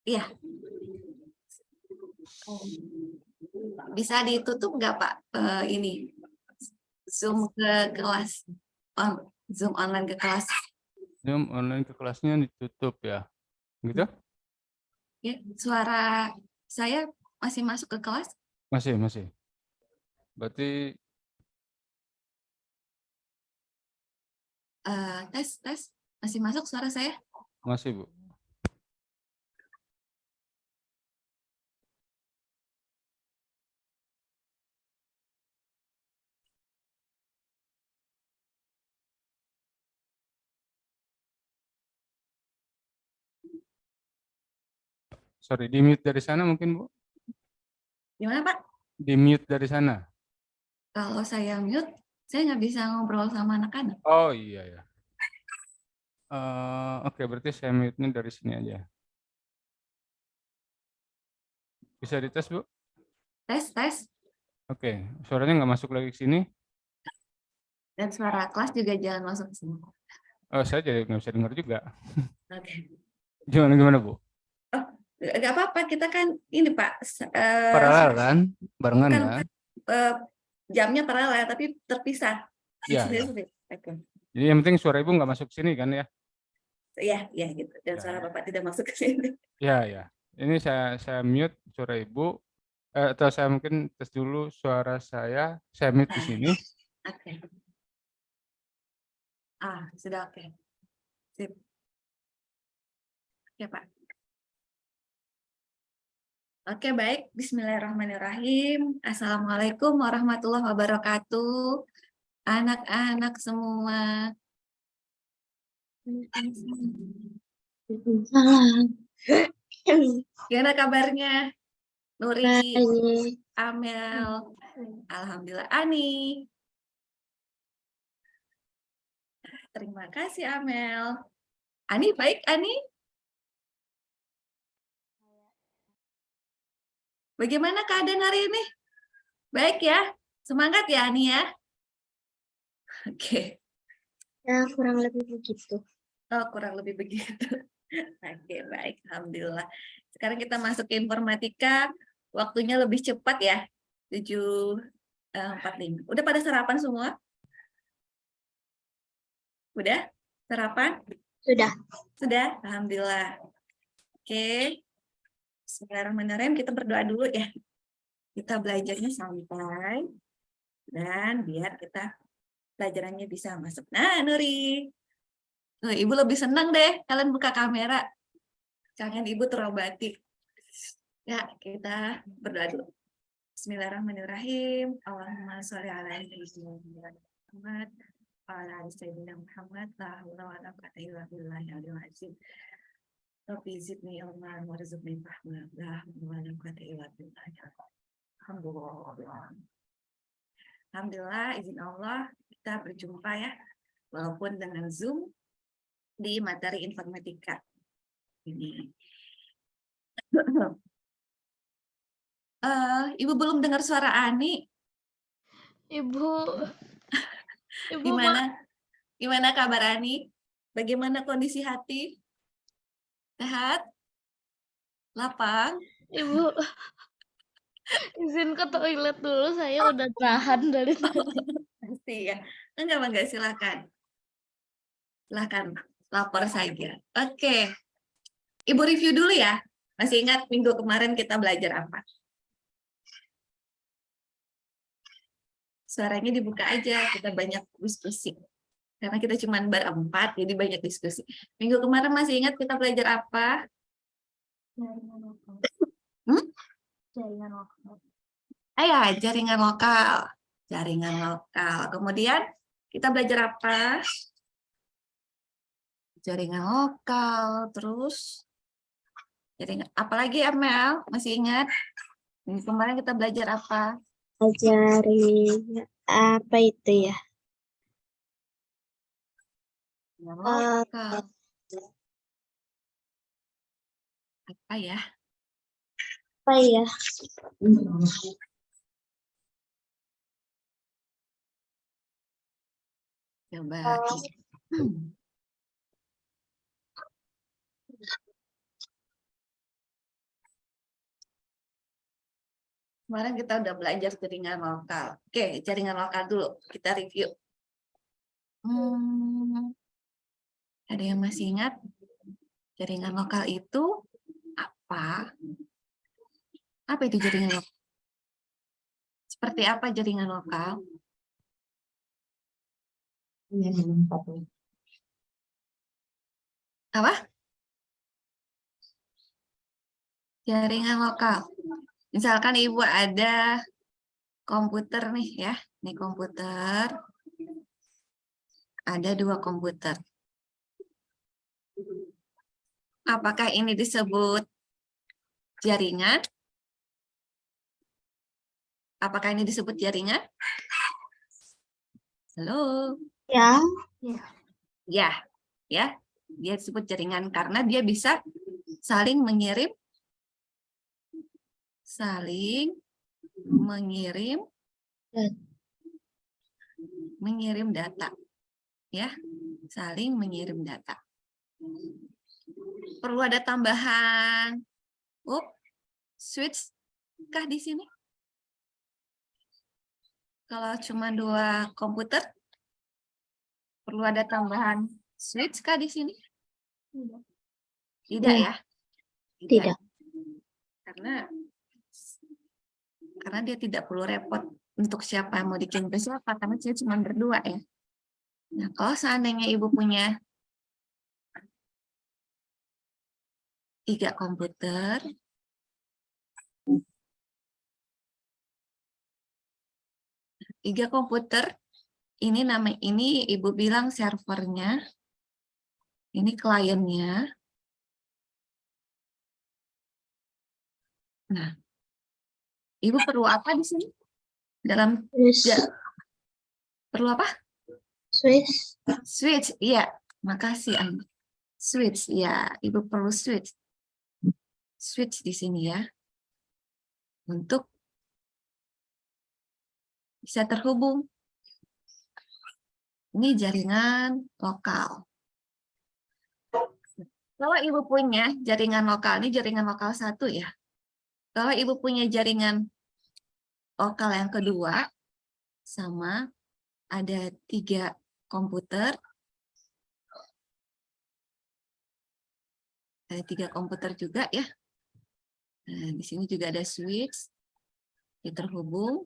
Iya. Bisa ditutup nggak Pak? Ini Zoom ke kelas, Zoom online ke kelas. Zoom online ke kelasnya ditutup ya, gitu? Ya, suara saya masih masuk ke kelas? Masih. Berarti Tes, masih masuk suara saya? masih, Bu. Sorry, di mute dari sana mungkin, Bu? Gimana Pak? Di mute dari sana? Kalau saya mute, saya nggak bisa ngobrol sama anak-anak. Oh iya ya. Oke, berarti saya mute-nya dari sini aja. Bisa dites, Bu? Tes. Oke, suaranya nggak masuk lagi ke sini. Dan suara kelas juga jangan masuk ke sini. Oh, saya jadi nggak bisa dengar juga. Oke. Gimana, Bu? Oh, nggak apa-apa. Kita kan ini Pak, Paralel kan? Barengan bukan kan? jamnya paralel, tapi terpisah. Iya. Oke. Jadi yang penting suara Ibu nggak masuk sini kan ya? Ya gitu. Dan Ya, suara Bapak tidak masuk ke sini. ya. Ini saya mute suara Ibu. Atau saya mungkin tes dulu suara saya mute di sini. Oke. Sudah oke. Sip. Oke, Pak. Oke, baik. Bismillahirrahmanirrahim. Assalamualaikum warahmatullahi wabarakatuh. Anak-anak semua. Gimana kabarnya? Nuri, Amel, Alhamdulillah, Ani. Terima kasih, Amel. Ani, baik, Ani? Bagaimana keadaan hari ini? Baik ya? Semangat ya, Ani ya? Oke. Ya, kurang lebih begitu. Oh, kurang lebih begitu. Oke, baik. Alhamdulillah. Sekarang kita masuk ke informatika. Waktunya lebih cepat ya. 7.45. Udah pada sarapan semua? Udah? Sarapan? Sudah. Sudah? Alhamdulillah. Oke. Bismillahirrahmanirrahim. Kita berdoa dulu ya. Kita belajarnya santai. Dan biar kita pelajarannya bisa masuk. Nah, Nuri. Ibu lebih senang deh kalian buka kamera. Kangen Ibu terobati. Ya, kita berdoa dulu. Bismillahirrahmanirrahim. Allahumma sholli ala sayyidina Muhammad wa ala ali sayyidina Muhammad. La haula wa la quwwata illa billahi al-aliyyil azim. Rabbi zidni ilman warzuqni fahma. La haula wa la quwwata illa billahi. Alhamdulillah. Alhamdulillah, izin Allah kita berjumpa ya, walaupun dengan Zoom di materi informatika ini. Ibu belum dengar suara Ani. Ibu Gimana kabar Ani? Bagaimana kondisi hati? Sehat? Lapang? Ibu izin ke toilet dulu, saya udah tahan dari tadi. Pasti ya. Enggak, silakan. Silakan, lapor saja. Oke. Ibu review dulu ya. Masih ingat minggu kemarin kita belajar apa? Suaranya dibuka aja, kita banyak diskusi. Karena kita cuma berempat, jadi banyak diskusi. Minggu kemarin masih ingat kita belajar apa? Jaringan lokal. Jaringan lokal. Jaringan lokal. Kemudian kita belajar apa? Jaringan lokal. Terus jaringan apalagi ya Mel? Masih ingat? Minggu kemarin kita belajar apa? Jaringan apa itu ya? Lokal. Apa ya? Apa ya? Coba. Kemarin kita udah belajar jaringan lokal. Oke, jaringan lokal dulu. Kita review. Ada yang masih ingat? Jaringan lokal itu apa? Apa itu jaringan lokal? Seperti apa jaringan lokal? Apa? Jaringan lokal. Misalkan Ibu ada komputer nih ya. Ini komputer. Ada 2 komputer. Apakah ini disebut jaringan? Apakah ini disebut jaringan? Halo? Ya. Ya, ya. Dia disebut jaringan karena dia bisa saling mengirim data. Ya, saling mengirim data. Perlu ada tambahan switch kah di sini? Kalau cuma 2 komputer, perlu ada tambahan switch kah di sini? Tidak ya? Tidak. Karena dia tidak perlu repot untuk siapa mau dikirim ke siapa, karena dia cuma berdua ya. Nah, kalau seandainya Ibu punya 3 komputer, ini Ibu bilang servernya, ini kliennya. Nah, Ibu perlu apa di sini? Perlu apa? Switch, iya. Makasih, Anda. Switch, ya. Ibu perlu switch. Switch di sini ya. Untuk bisa terhubung. Ini jaringan lokal. Kalau Ibu punya jaringan lokal, ini jaringan lokal 1 ya. Kalau Ibu punya jaringan lokal yang kedua, sama ada 3 komputer. Ada 3 komputer juga ya. Nah, di sini juga ada switch. Dia terhubung.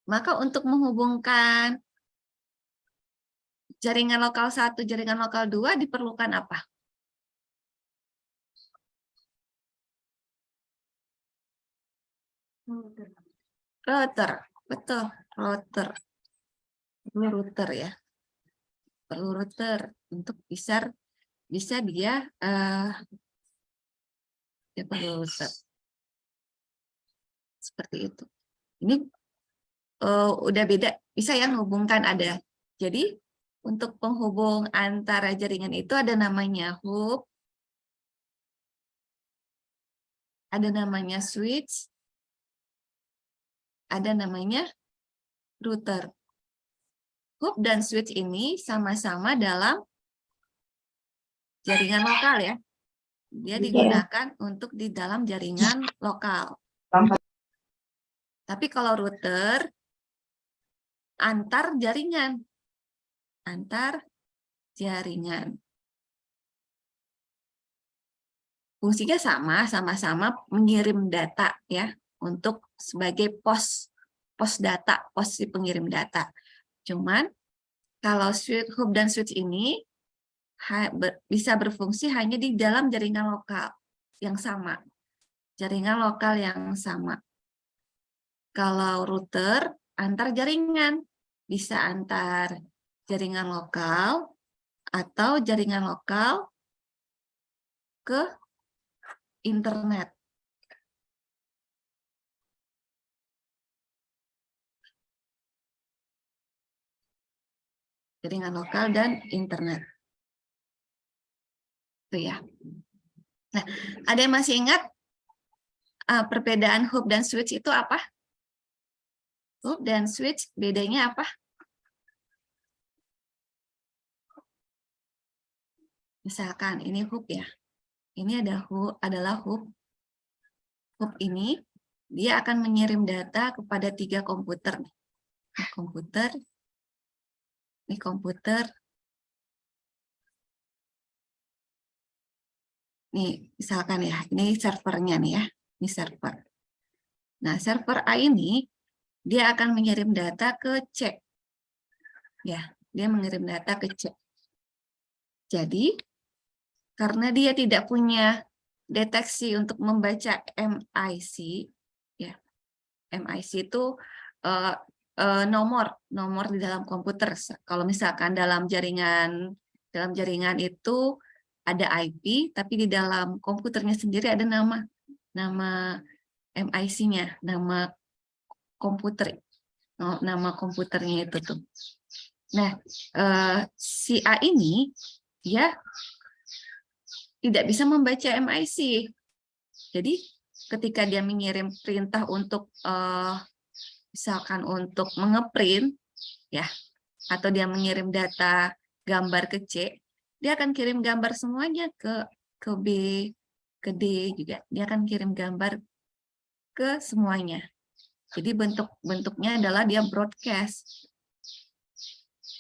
Maka untuk menghubungkan jaringan lokal 1, jaringan lokal 2 diperlukan apa? Router, betul, router. Perlu router ya. Perlu router untuk bisa dia perlu router. Seperti itu. Ini udah beda, bisa yang hubungkan ada. Jadi untuk penghubung antara jaringan itu ada namanya hub, ada namanya switch, ada namanya router. Hub dan switch ini sama-sama dalam jaringan lokal ya. Dia digunakan untuk di dalam jaringan lokal. Tapi kalau router antar jaringan. Fungsinya sama-sama mengirim data ya, untuk sebagai pos data, pos pengirim data. Cuman kalau hub dan switch ini bisa berfungsi hanya di dalam jaringan lokal yang sama. Jaringan lokal yang sama. Kalau router antar jaringan, bisa antar jaringan lokal atau jaringan lokal ke internet. Jaringan lokal dan internet. Itu ya. Nah, ada yang masih ingat perbedaan hub dan switch itu apa? Hub dan switch bedanya apa? Misalkan ini hub ya. Ini adalah hub. Hub ini dia akan mengirim data kepada 3 komputer. Ini komputer, ini komputer, nih misalkan ya, ini servernya nih ya, ini server. Nah, server A ini dia akan mengirim data ke C. Ya, dia mengirim data ke C. Jadi, karena dia tidak punya deteksi untuk membaca MIC, ya, MIC itu nomor di dalam komputer. Kalau misalkan dalam jaringan itu ada IP, tapi di dalam komputernya sendiri ada nama MIC-nya, nama komputernya itu tuh. Nah, si A ini dia tidak bisa membaca MIC. Jadi ketika dia mengirim perintah untuk misalkan untuk mengeprint ya, atau dia mengirim data gambar ke C, dia akan kirim gambar semuanya ke B, ke D juga. Dia akan kirim gambar ke semuanya. Jadi bentuknya adalah dia broadcast.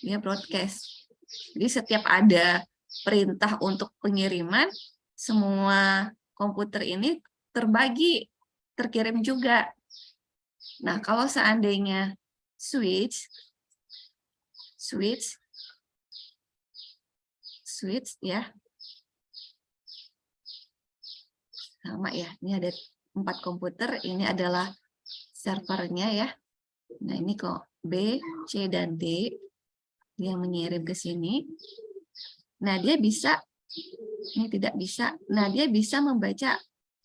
Dia broadcast. Jadi setiap ada perintah untuk pengiriman, semua komputer ini terbagi, terkirim juga. Nah, kalau seandainya switch ya, sama ya, ini ada 4 komputer, ini adalah servernya ya. Nah, ini kok B, C, dan D, dia mengirim ke sini. Nah, dia bisa, ini tidak bisa, nah dia bisa membaca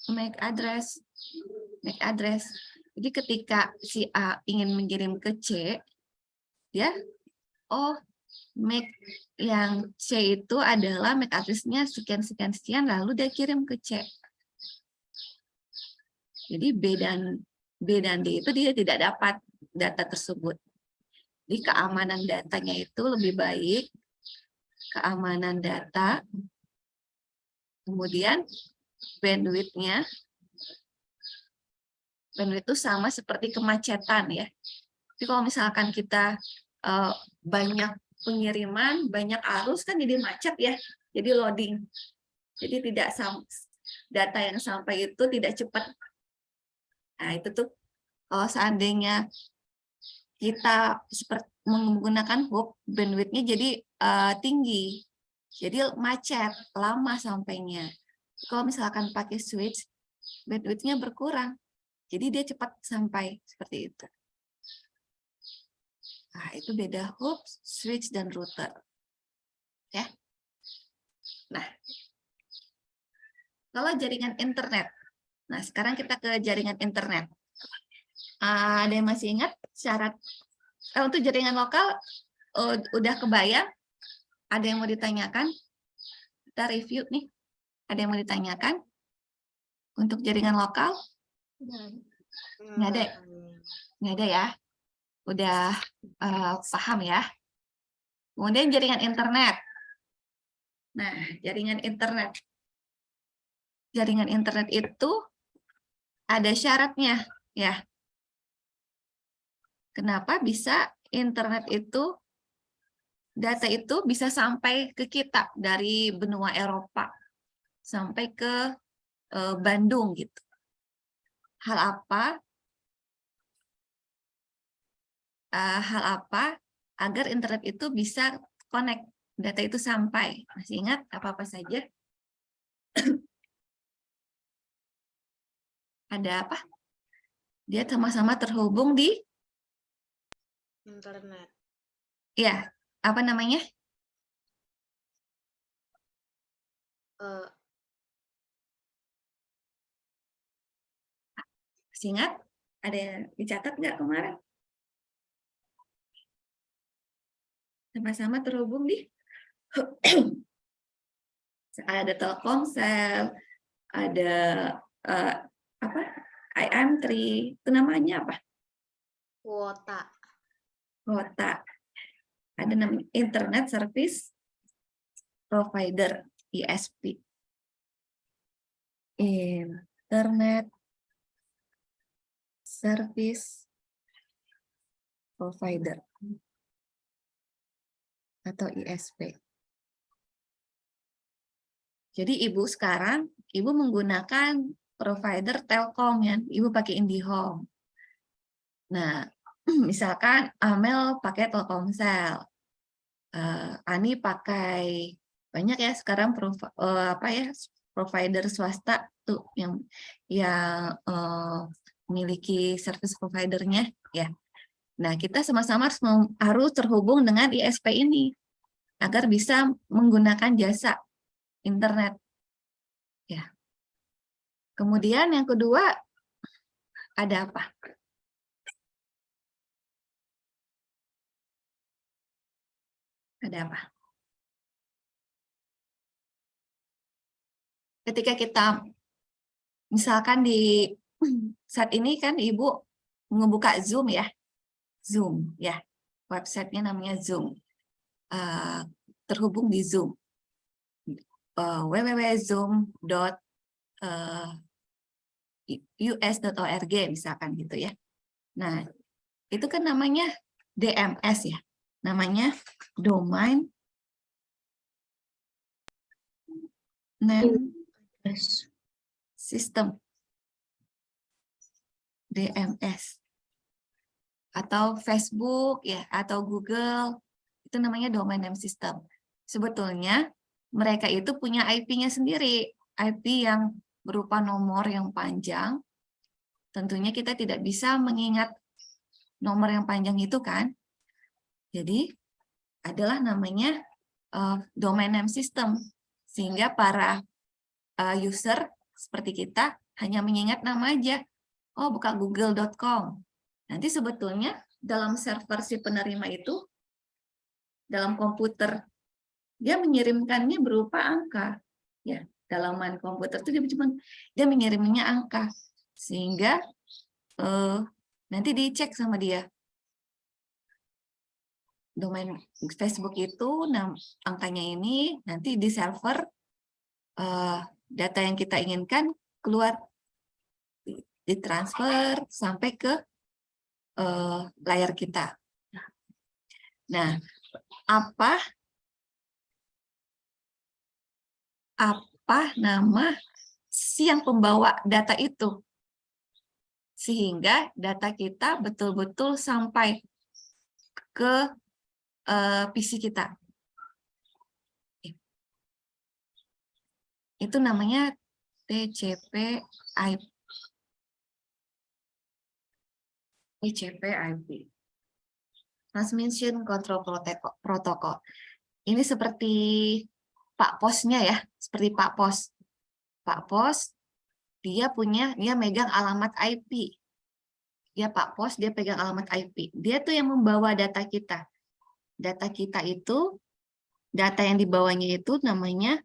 MAC address. Jadi ketika si A ingin mengirim ke C, ya, oh, MAC yang C itu adalah MAC address-nya sekian, lalu dia kirim ke C. Jadi B dan D itu dia tidak dapat data tersebut. Jadi keamanan datanya itu lebih baik, keamanan data, kemudian bandwidth-nya, bandwidth itu sama seperti kemacetan ya. Jadi kalau misalkan kita banyak pengiriman, banyak arus kan jadi macet ya, jadi loading. Jadi data yang sampai itu tidak cepat. Nah, itu tuh kalau seandainya kita menggunakan hub, bandwidth-nya jadi tinggi. Jadi macet, lama sampainya. Kalau misalkan pakai switch, bandwidth-nya berkurang. Jadi dia cepat sampai seperti itu. Nah, itu beda hub, switch, dan router. Ya. Nah, kalau jaringan internet. Nah, sekarang kita ke jaringan internet. Ada yang masih ingat syarat untuk jaringan lokal udah kebayang? Ada yang mau ditanyakan? Kita review nih. Ada yang mau ditanyakan untuk jaringan lokal? Nggak ada. Nggak ada ya. Udah paham ya. Kemudian jaringan internet. Nah, jaringan internet. Jaringan internet itu ada syaratnya ya. Kenapa bisa internet itu, data itu bisa sampai ke kita dari benua Eropa sampai ke Bandung gitu. Hal apa agar internet itu bisa connect, data itu sampai. Masih ingat apa-apa saja? Ada apa? Dia sama-sama terhubung di internet. Ya, apa namanya? Masih ingat? Ada yang dicatat nggak kemarin? Sama-sama terhubung di ada Telkomsel, ada apa? IM3, itu namanya apa? Kuota. Ada namanya Internet Service Provider, ISP. Internet service provider atau ISP. Jadi Ibu sekarang, Ibu menggunakan provider Telkom ya, Ibu pakai IndiHome. Nah, misalkan Amel pakai Telkomsel, Ani pakai banyak ya sekarang provider swasta tuh yang memiliki service providernya ya. Nah, kita sama-sama harus terhubung dengan ISP ini agar bisa menggunakan jasa internet. Ya. Kemudian yang kedua ada apa? Ada apa? Ketika kita misalkan di saat ini kan Ibu ngebuka Zoom ya. Zoom ya. Websitenya namanya Zoom. Terhubung di Zoom. www.zoom.us.org misalkan gitu ya. Nah, itu kan namanya DMS ya. Namanya Domain Name System. DMS. Atau Facebook ya, atau Google. Itu namanya Domain Name System. Sebetulnya mereka itu punya IP-nya sendiri. IP yang berupa nomor yang panjang. Tentunya kita tidak bisa mengingat nomor yang panjang itu kan. Jadi adalah namanya Domain Name System. Sehingga para user seperti kita hanya mengingat nama aja. Oh, buka google.com. Nanti sebetulnya dalam server si penerima itu, dalam komputer, dia mengirimkannya berupa angka. Ya, dalaman komputer itu dia mengirimnya angka. Sehingga nanti dicek sama dia. Domain Facebook itu angkanya ini nanti di server data yang kita inginkan keluar ditransfer sampai ke layar kita. Nah, apa nama si yang pembawa data itu? Sehingga data kita betul-betul sampai ke PC kita. Itu namanya TCP/IP. TCP/IP. Transmission Control Protocol. Ini seperti Pak Posnya ya, seperti Pak Pos. Pak Pos dia megang alamat IP. Dia Pak Pos, dia pegang alamat IP. Dia tuh yang membawa data kita. Data kita itu, data yang dibawanya itu namanya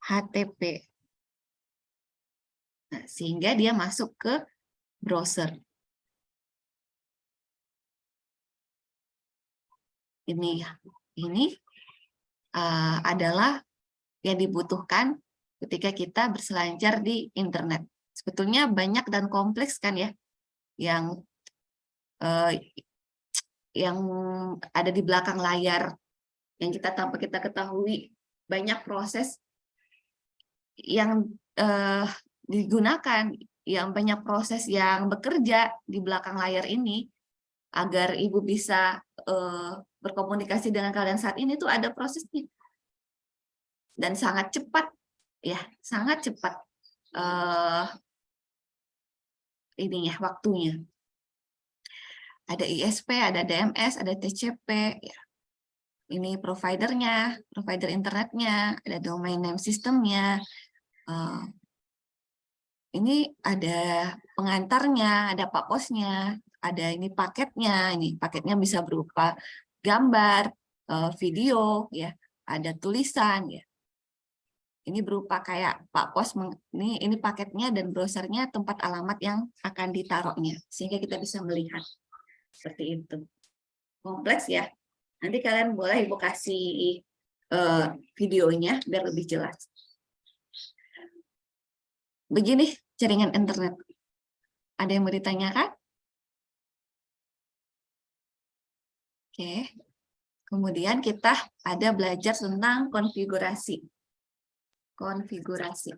HTTP. Nah, sehingga dia masuk ke browser. Ini adalah yang dibutuhkan ketika kita berselancar di internet. Sebetulnya banyak dan kompleks kan ya, yang ada di belakang layar, yang tanpa kita ketahui, banyak proses yang digunakan, yang banyak proses yang bekerja di belakang layar ini, agar Ibu bisa berkomunikasi dengan kalian saat ini tuh ada prosesnya. Dan sangat cepat, ya, sangat cepat waktunya. Ada ISP, ada DMS, ada TCP, ya. Ini providernya, provider internetnya, ada domain name systemnya. Ini ada pengantarnya, ada Pak Posnya, ada ini paketnya. Ini paketnya bisa berupa gambar, video, ya, ada tulisan, ya. Ini berupa kayak Pak Pos, ini paketnya dan browsernya, tempat alamat yang akan ditaruhnya, sehingga kita bisa melihat. Seperti itu. Kompleks ya. Nanti kalian boleh Ibu kasih videonya biar lebih jelas. Begini jaringan internet. Ada yang mau ditanyakan? Oke. Kemudian kita ada belajar tentang konfigurasi. Konfigurasi.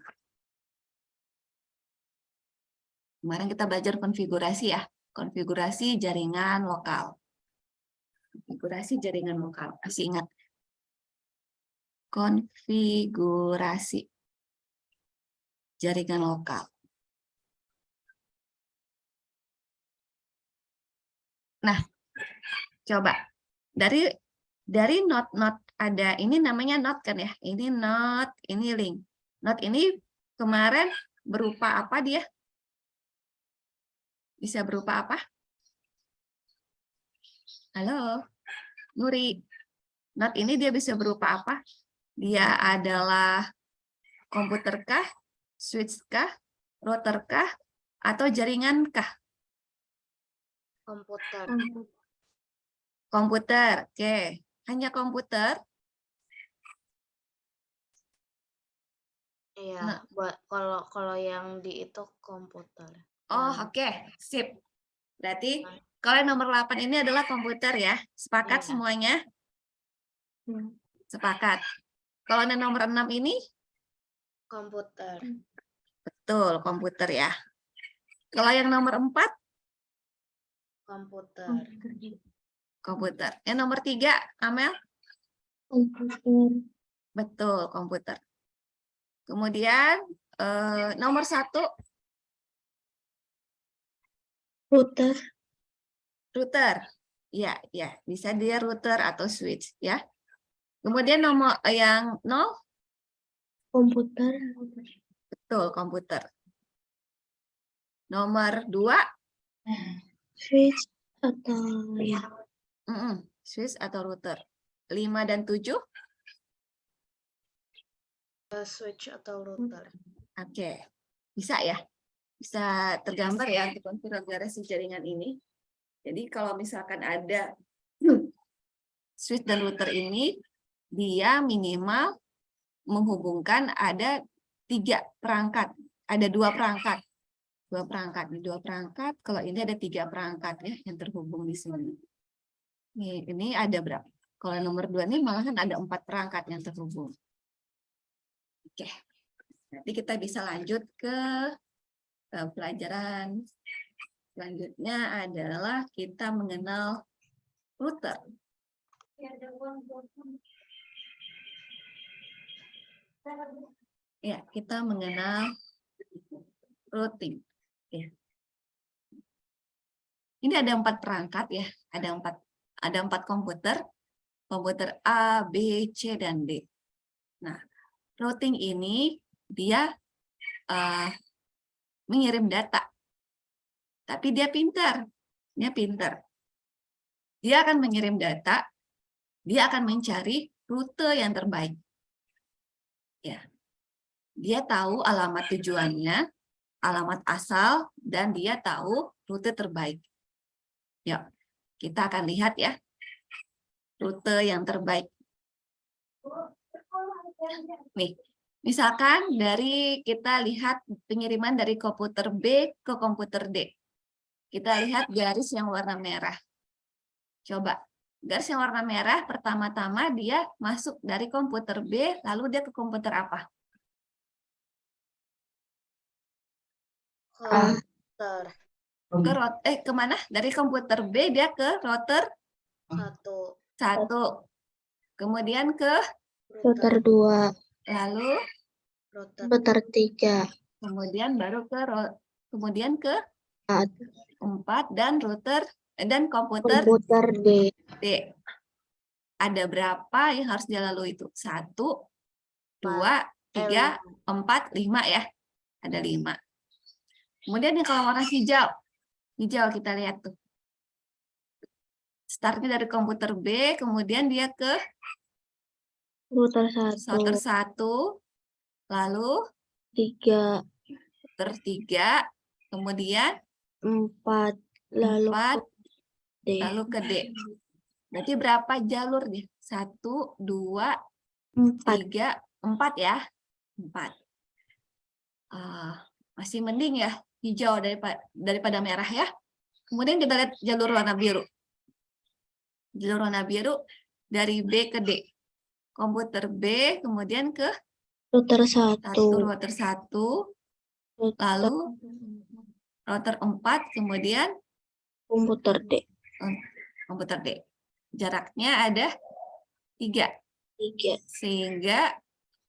Kemarin kita belajar konfigurasi ya. Konfigurasi jaringan lokal. Konfigurasi jaringan lokal. Masih ingat? Konfigurasi jaringan lokal. Nah, coba dari not ada ini namanya not kan ya? Ini not, ini link. Not ini kemarin berupa apa dia? Bisa berupa apa? Halo, Nuri. Not ini dia bisa berupa apa? Dia adalah komputer kah, switch kah, router kah, atau jaringan kah? Komputer. Komputer, oke. Hanya komputer? Iya, kalau yang di itu komputer. Oh, oke. Sip. Berarti kalau yang nomor 8 ini adalah komputer ya. Sepakat Iya. semuanya? Sepakat. Kalau yang nomor 6 ini? Komputer. Betul, komputer ya. Kalau yang nomor 4? Komputer. Komputer. Yang nomor 3, Amel? Komputer. Betul, komputer. Kemudian nomor 1? Router. Router. Ya, ya, bisa dia router atau switch ya. Kemudian nomor yang 0? Komputer. Betul, komputer. Nomor 2? Switch atau ya. Switch atau router. 5 dan 7? Switch atau router. Oke. Bisa ya? Bisa tergambar ya untuk konfigurasi jaringan ini. Jadi kalau misalkan ada switch dan router ini, dia minimal menghubungkan ada 3 perangkat. Ada 2 perangkat. 2 perangkat. Di 2 perangkat, kalau ini ada 3 perangkat ya yang terhubung di sini. Ini ada berapa? Kalau nomor 2 ini malahan ada 4 perangkat yang terhubung. Oke. Nanti kita bisa lanjut ke pelajaran selanjutnya adalah kita mengenal router. Ya, kita mengenal routing. Ya. Ini ada 4 perangkat ya, ada 4 komputer, komputer A, B, C, dan D. Nah, routing ini dia mengirim data. Tapi dia pintar. Dia pintar. Dia akan mengirim data, dia akan mencari rute yang terbaik. Ya. Dia tahu alamat tujuannya, alamat asal, dan dia tahu rute terbaik. Yuk, kita akan lihat ya, rute yang terbaik. Nih, misalkan dari kita lihat pengiriman dari komputer B ke komputer D. Kita lihat garis yang warna merah. Coba, garis yang warna merah pertama-tama dia masuk dari komputer B, lalu dia ke komputer apa? Komputer. Kemana? Dari komputer B dia ke router 1. Kemudian ke Router 2. lalu Router 3. kemudian baru ke 4 dan router dan komputer D. D. Ada berapa yang harus dia lalui itu? 1, 2, 3, 4, 5 ya. Ada 5. Kemudian yang kalau warna hijau. Hijau kita lihat tuh. Startnya dari komputer B, kemudian dia ke Router 1, lalu 3. router 3, kemudian 4. 4, D. lalu ke D. Berarti berapa jalur nih? 1, 2, 3, 4 ya. 4. Masih mending ya hijau daripada merah ya. Kemudian kita lihat jalur warna biru. Zona biru dari B ke D. Komputer B, kemudian ke Router 1, 1. router 1, Router lalu router 4, kemudian komputer D. komputer D. Jaraknya ada 3. 3. Sehingga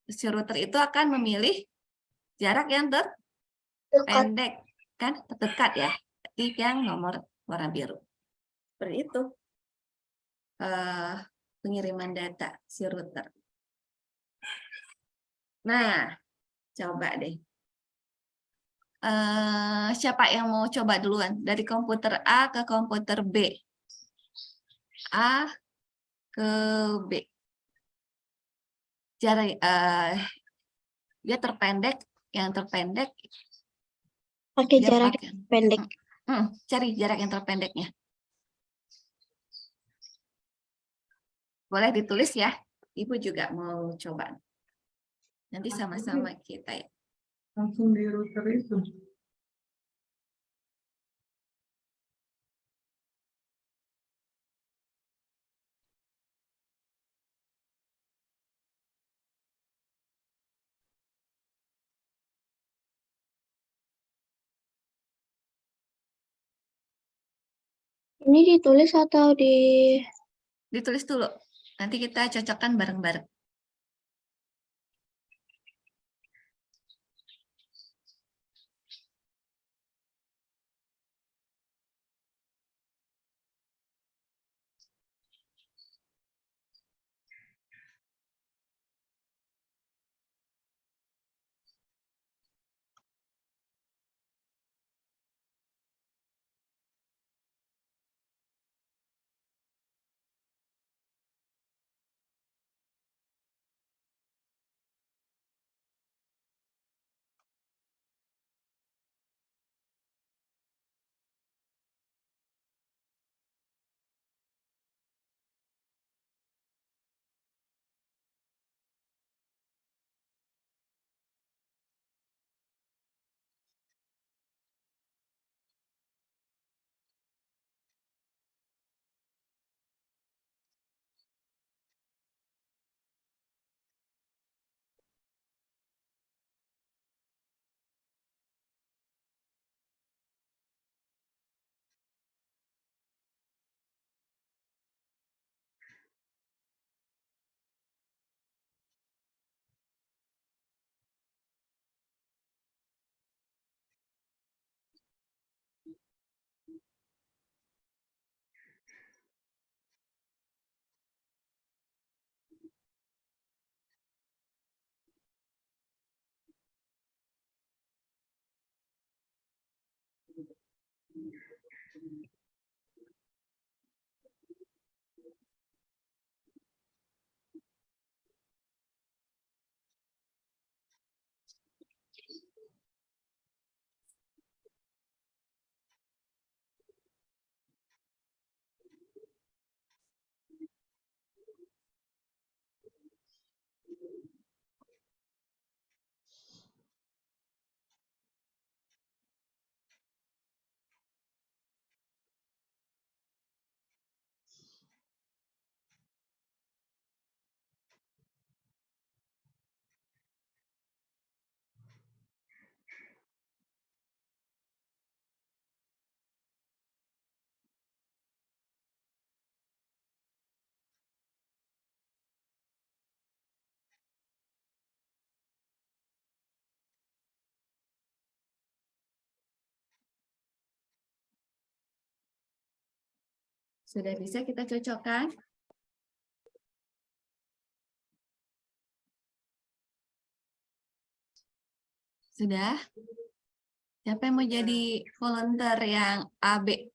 si router itu akan memilih jarak yang Dekat. terpendek, kan terdekat ya, jadi yang nomor warna biru. Seperti itu pengiriman data si router. Nah, coba deh. Siapa yang mau coba duluan? Dari komputer A ke komputer B. A ke B. Jarak dia terpendek, yang terpendek Pakai dia jarak pakai pendek. cari jarak yang terpendeknya. Boleh ditulis ya. Ibu juga mau coba. Nanti sama-sama kita ya. Langsung di router itu. Ini ditulis atau di... Ditulis dulu. Nanti kita cocokkan bareng-bareng. Sudah bisa kita cocokkan? Sudah? Siapa yang mau jadi volunteer yang AB?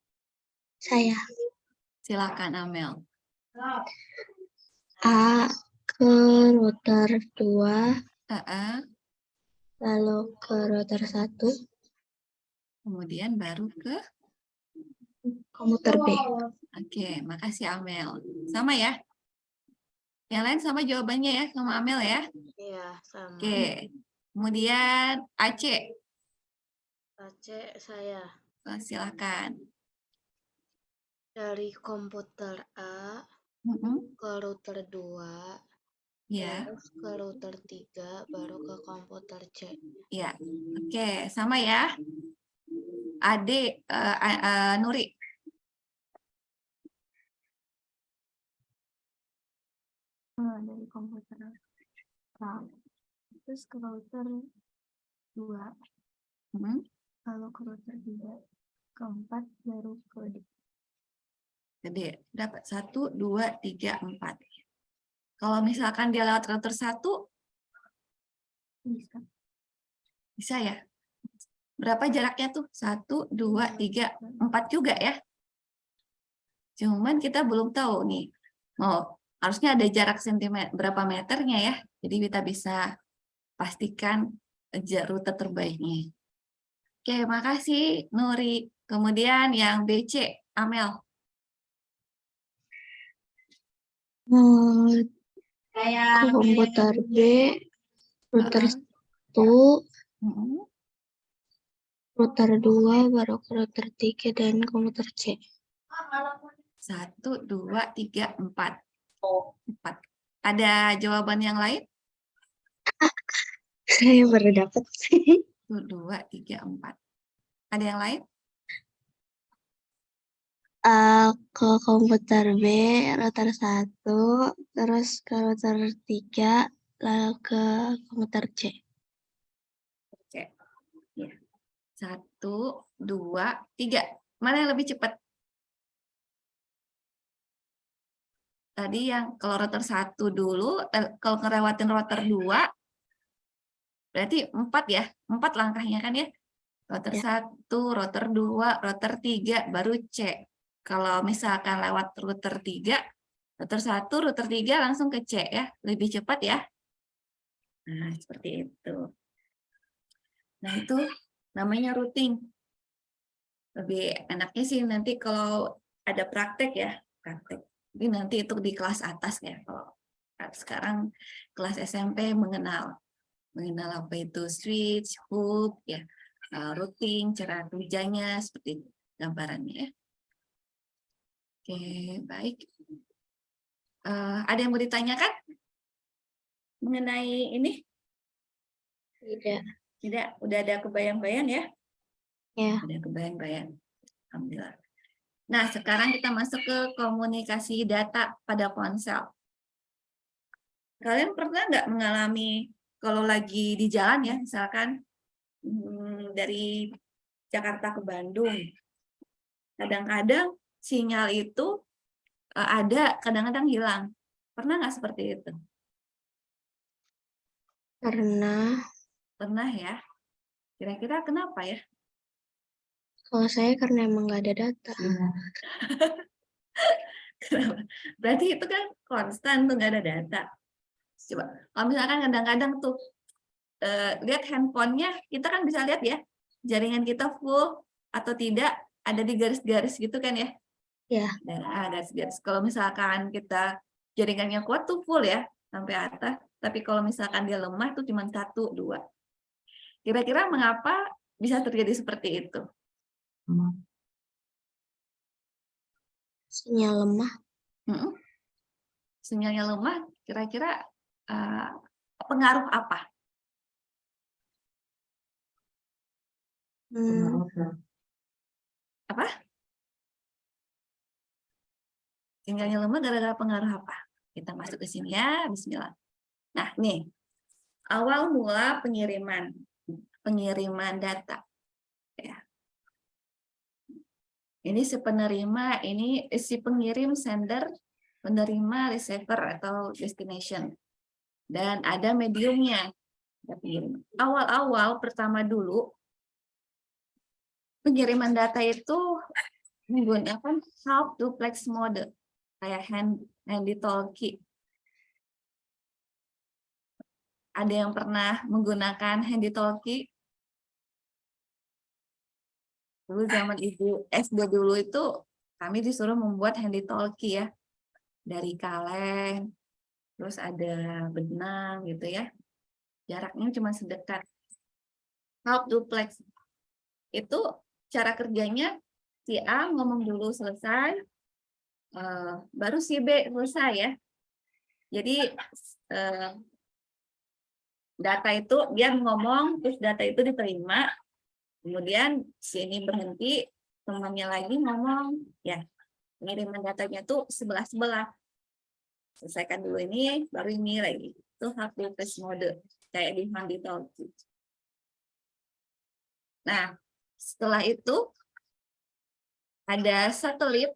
Saya. Silakan Amel. A ke router 2, lalu ke router 1, Kemudian baru ke komputer B. Oke, makasih Amel. Sama ya? Yang lain sama jawabannya ya, sama Amel ya? Iya, sama. Oke. Kemudian Aceh. Aceh saya. Silakan. Dari komputer A Mm-mm. ke router 2, Ya, terus ke router 3, baru ke komputer C. ya. Oke, sama ya. Ade, Nuri. Dari komputer A, terus ke router 2, Hmm. lalu ke router 3, keempat baru ke D. Gede, dapat 1, 2, 3, 4. Kalau misalkan dia lewat router 1, Bisa. bisa ya? Berapa jaraknya tuh? 1, 2, 3, 4 juga ya? Cuman kita belum tahu nih. Oh, harusnya ada jarak sentimeter berapa meternya ya. Jadi kita bisa pastikan rute terbaiknya. Oke, makasih Nuri. Kemudian yang BC, Amel. Ke komputer B, router Uh-uh. 1, Mm-mm. router 2, baru ke router 3, dan komputer C. 1, 2, 3, 4. 4. Ada jawaban yang lain? Saya baru dapat. 1, 2, 3, 4. Ada yang lain? Ke komputer B, router 1, terus ke router 3, lalu ke komputer C. Oke. Ya. 1, 2, 3. Mana yang lebih cepat? Tadi yang kalau router 1 dulu, kalau ngelewatin router 2, berarti 4 ya? 4 langkahnya kan ya? Router Ya. 1, router 2, router 3, baru C. Kalau misalkan lewat router 3, router 1, router 3 langsung ke C ya. Lebih cepat ya. Nah, seperti itu. Nah, itu namanya routing. Lebih enaknya sih nanti kalau ada praktek ya. Praktek. Tapi nanti itu di kelas atas ya. Kalau sekarang kelas SMP mengenal apa itu switch, hook, ya, routing, cara kerjanya, seperti gambarannya ya. Oke, baik. Ada yang mau ditanyakan mengenai ini? Tidak. Tidak, udah ada kebayang-bayang ya? Ya. Udah kebayang-bayang. Alhamdulillah. Nah, sekarang kita masuk ke komunikasi data pada ponsel. Kalian pernah nggak mengalami kalau lagi di jalan ya, misalkan dari Jakarta ke Bandung, kadang-kadang sinyal itu ada, kadang-kadang hilang. Pernah nggak seperti itu? Pernah. Pernah ya? Kira-kira kenapa ya? Kalau saya karena emang nggak ada data. Berarti itu kan konstan tuh, nggak ada data. Coba, kalau misalkan kadang-kadang tuh lihat handphonenya, kita kan bisa lihat ya, jaringan kita full atau tidak, ada di garis-garis gitu kan ya? Ya. Garis-garis. Kalau misalkan kita jaringannya kuat tuh full ya, sampai atas. Tapi kalau misalkan dia lemah tuh cuma 1, 2. Kira-kira mengapa bisa terjadi seperti itu? Sinyal lemah. Sinyalnya lemah, kira-kira pengaruh apa? Apa? Sinyalnya lemah gara-gara pengaruh apa? Kita masuk ke sini ya, bismillah. Nah, nih, awal mula pengiriman data. Ya. Ini si penerima, ini si pengirim, sender, penerima, receiver atau destination. Dan ada mediumnya. Awal-awal pertama dulu, pengiriman data itu menggunakan half duplex mode, kayak handy talkie. Ada yang pernah menggunakan handy talkie? Dulu zaman ibu SD dulu itu kami disuruh membuat handy talkie ya, dari kaleng, terus ada benang gitu ya, jaraknya cuma sedekat. Half duplex itu cara kerjanya, si A ngomong dulu selesai, baru si B selesai ya. Jadi data itu dia ngomong, terus data itu diterima, kemudian si ini berhenti, temannya lagi ngomong, ya pengiriman datanya tuh sebelah-sebelah. Selesaikan dulu ini, baru ini lagi. Itu hard request mode, kayak di Handy-Talkie. Nah, setelah itu ada satelit.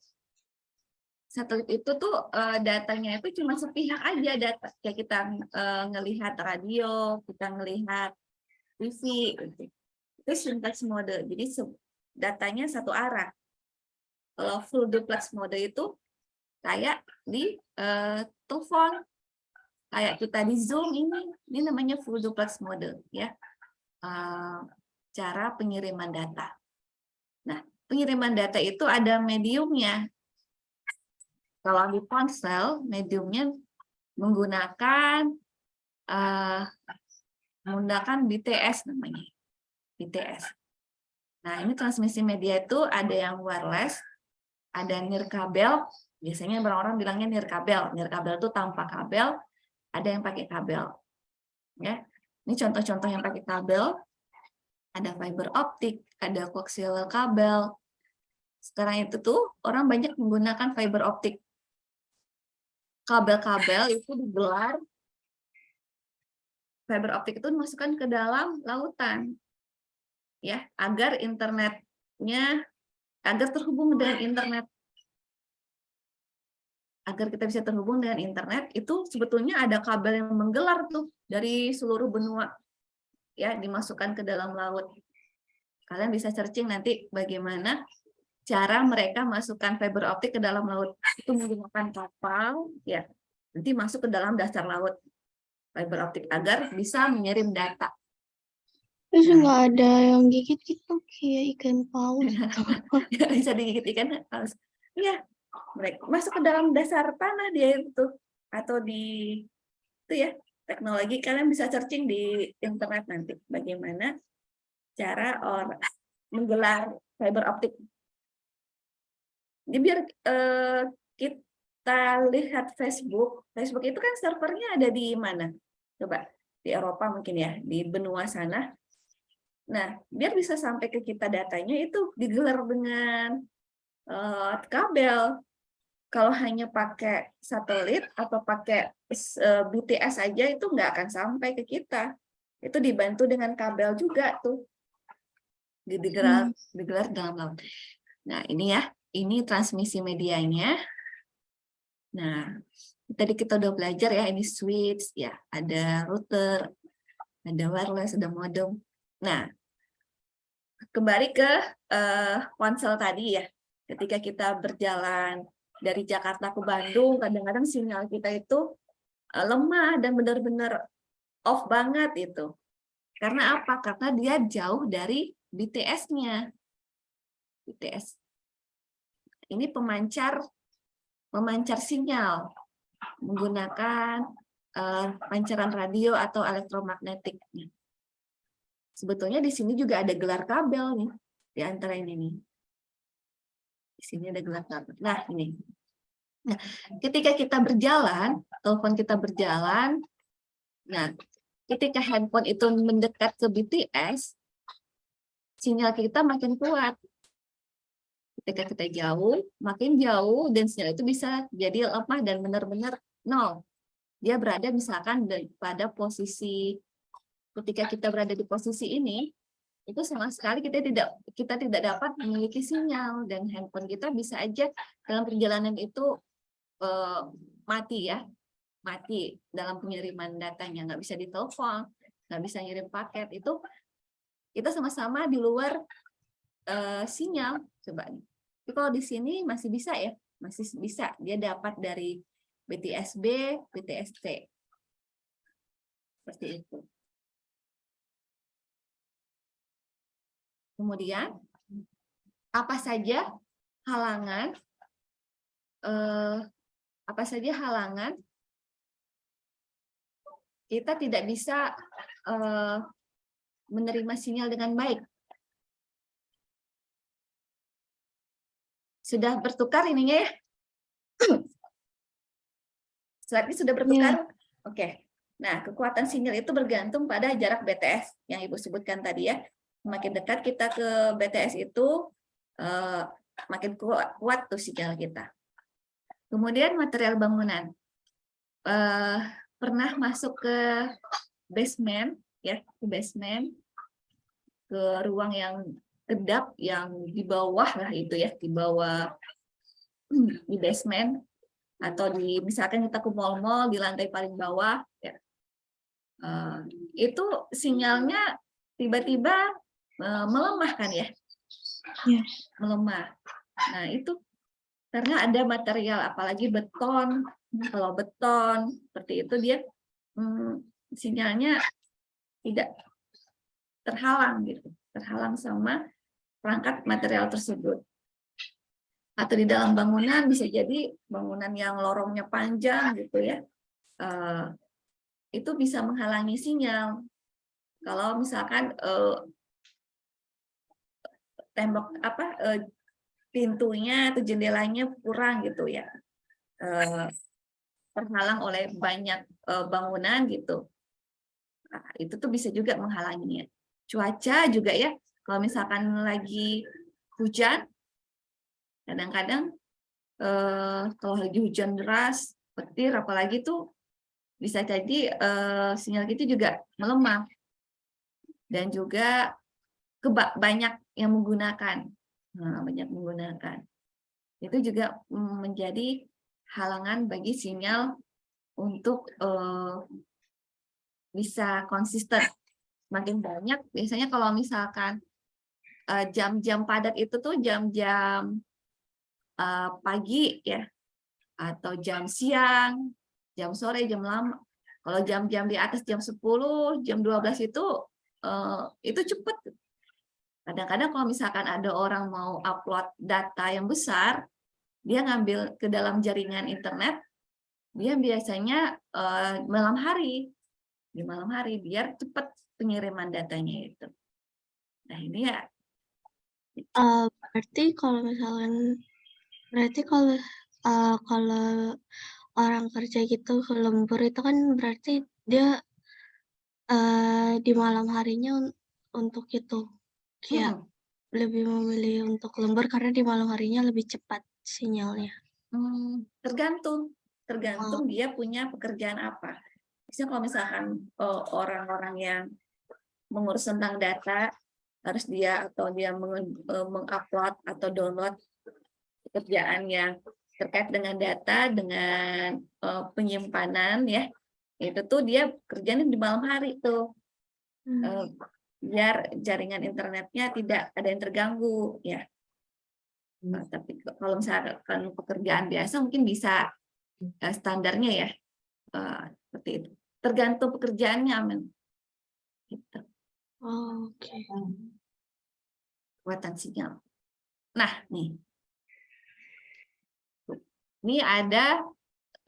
Satelit itu tuh datanya itu cuma sepihak aja, data kayak kita ngelihat radio, kita ngelihat TV, gitu. Itu simplex mode. Jadi datanya satu arah. Kalau full duplex mode itu kayak di telepon, kayak kita di Zoom ini namanya full duplex mode ya. Cara pengiriman data. Nah, pengiriman data itu ada mediumnya. Kalau di ponsel, mediumnya menggunakan BTS namanya, BTS. Nah, ini transmisi media itu ada yang wireless, ada nirkabel. Biasanya orang-orang bilangnya nirkabel. Nirkabel itu tanpa kabel, ada yang pakai kabel. Ya, ini contoh-contoh yang pakai kabel. Ada fiber optik, ada koaksial kabel. Sekarang itu tuh orang banyak menggunakan fiber optik. Kabel-kabel itu digelar, fiber optik itu dimasukkan ke dalam lautan, ya, agar terhubung dengan internet. Agar kita bisa terhubung dengan internet, itu sebetulnya ada kabel yang menggelar tuh dari seluruh benua, ya, dimasukkan ke dalam laut. Kalian bisa searching nanti bagaimana cara mereka masukkan fiber optik ke dalam laut. Itu menggunakan kapal, ya, nanti masuk ke dalam dasar laut. Fiber optik agar bisa mengirim data. Terus nggak ada yang gigit gitu kayak ikan paus. Bisa digigit ikan paus. Iya, mereka masuk ke dalam dasar tanah dia itu, atau di itu ya, teknologi. Kalian bisa searching di internet nanti bagaimana cara orang menggelar fiber optik. Jadi biar kita lihat Facebook itu kan servernya ada di mana? Coba di Eropa mungkin ya, di benua sana. Nah, biar bisa sampai ke kita datanya itu digelar dengan kabel. Kalau hanya pakai satelit atau pakai BTS aja itu nggak akan sampai ke kita. Itu dibantu dengan kabel juga tuh. Digelar dalam laut. Nah, ini ya, ini transmisi medianya. Nah, tadi kita udah belajar ya, ini switch, ya, ada router, ada wireless, ada modem. Nah, kembali ke ponsel tadi ya, ketika kita berjalan dari Jakarta ke Bandung, kadang-kadang sinyal kita itu lemah dan benar-benar off banget itu. Karena apa? Karena dia jauh dari BTS-nya. BTS. Ini pemancar sinyal menggunakan pancaran radio atau elektromagnetik. Sebetulnya di sini juga ada gelar kabel nih, di antara ini nih. Di sini ada gelar kabel. Nah, ini. Nah, ketika kita berjalan, telepon kita berjalan, nah, ketika handphone itu mendekat ke BTS, sinyal kita makin kuat. Ketika kita jauh, makin jauh, dan sinyal itu bisa jadi lemah dan benar-benar nol. Dia berada misalkan pada posisi, ketika kita berada di posisi ini, itu sama sekali kita tidak dapat memiliki sinyal, dan handphone kita bisa aja dalam perjalanan itu mati ya, mati dalam pengiriman datanya, nggak bisa ditelepon, nggak bisa ngirim paket. Itu kita sama-sama di luar sinyal. Coba nih, tapi kalau di sini masih bisa ya, masih bisa dia dapat dari BTS-B, BTS-C, seperti itu. Kemudian apa saja halangan kita tidak bisa menerima sinyal dengan baik? Sudah bertukar ininya ya? Slide ini sudah bertukar? Oke. Nah, kekuatan sinyal itu bergantung pada jarak BTS yang Ibu sebutkan tadi ya. Semakin dekat kita ke BTS itu, makin kuat tuh sinyal kita. Kemudian material bangunan. Pernah masuk ke basement, ya, ke basement, ke ruang yang kedap, yang di bawah lah itu ya, di bawah, di basement, atau di misalkan kita ke mall-mall di lantai paling bawah ya, itu sinyalnya tiba-tiba melemah kan ya, melemah. Nah itu karena ada material, apalagi beton. Kalau beton seperti itu dia sinyalnya tidak terhalang gitu, terhalang sama perangkat material tersebut. Atau di dalam bangunan bisa jadi bangunan yang lorongnya panjang gitu ya, itu bisa menghalangi sinyal. Kalau misalkan tembok pintunya atau jendelanya kurang gitu ya, terhalang oleh banyak bangunan gitu, nah, itu tuh bisa juga menghalanginya. Cuaca juga ya, kalau misalkan lagi hujan, kadang-kadang kalau lagi hujan deras, petir, apalagi tuh bisa jadi sinyal itu juga melemah. Dan juga banyak yang menggunakan, itu juga menjadi halangan bagi sinyal untuk bisa konsisten. Makin banyak, biasanya kalau misalkan jam-jam padat itu tuh jam-jam pagi ya, atau jam siang, jam sore, jam lama. Kalau jam-jam di atas jam 10, jam 12 itu cepet. Kadang-kadang kalau misalkan ada orang mau upload data yang besar, dia ngambil ke dalam jaringan internet, dia biasanya malam hari, di malam hari, biar cepat pengiriman datanya itu. Nah ini ya. Berarti kalau misalkan, kalau orang kerja gitu ke lembur itu kan berarti dia di malam harinya untuk itu kayak lebih memilih untuk lembur karena di malam harinya lebih cepat sinyalnya. Tergantung dia punya pekerjaan apa. Misalnya kalau misalkan orang-orang yang mengurus tentang data, harus dia mengupload atau download pekerjaan yang terkait dengan data, dengan penyimpanan ya, itu tuh dia kerjanya di malam hari tuh, biar jaringan internetnya tidak ada yang terganggu ya. Tapi kalau misalkan pekerjaan biasa mungkin bisa standarnya ya, seperti itu. Tergantung pekerjaannya, Amin. Gitu. Oke. Kekuatan sinyal. Nah, nih. Ini ada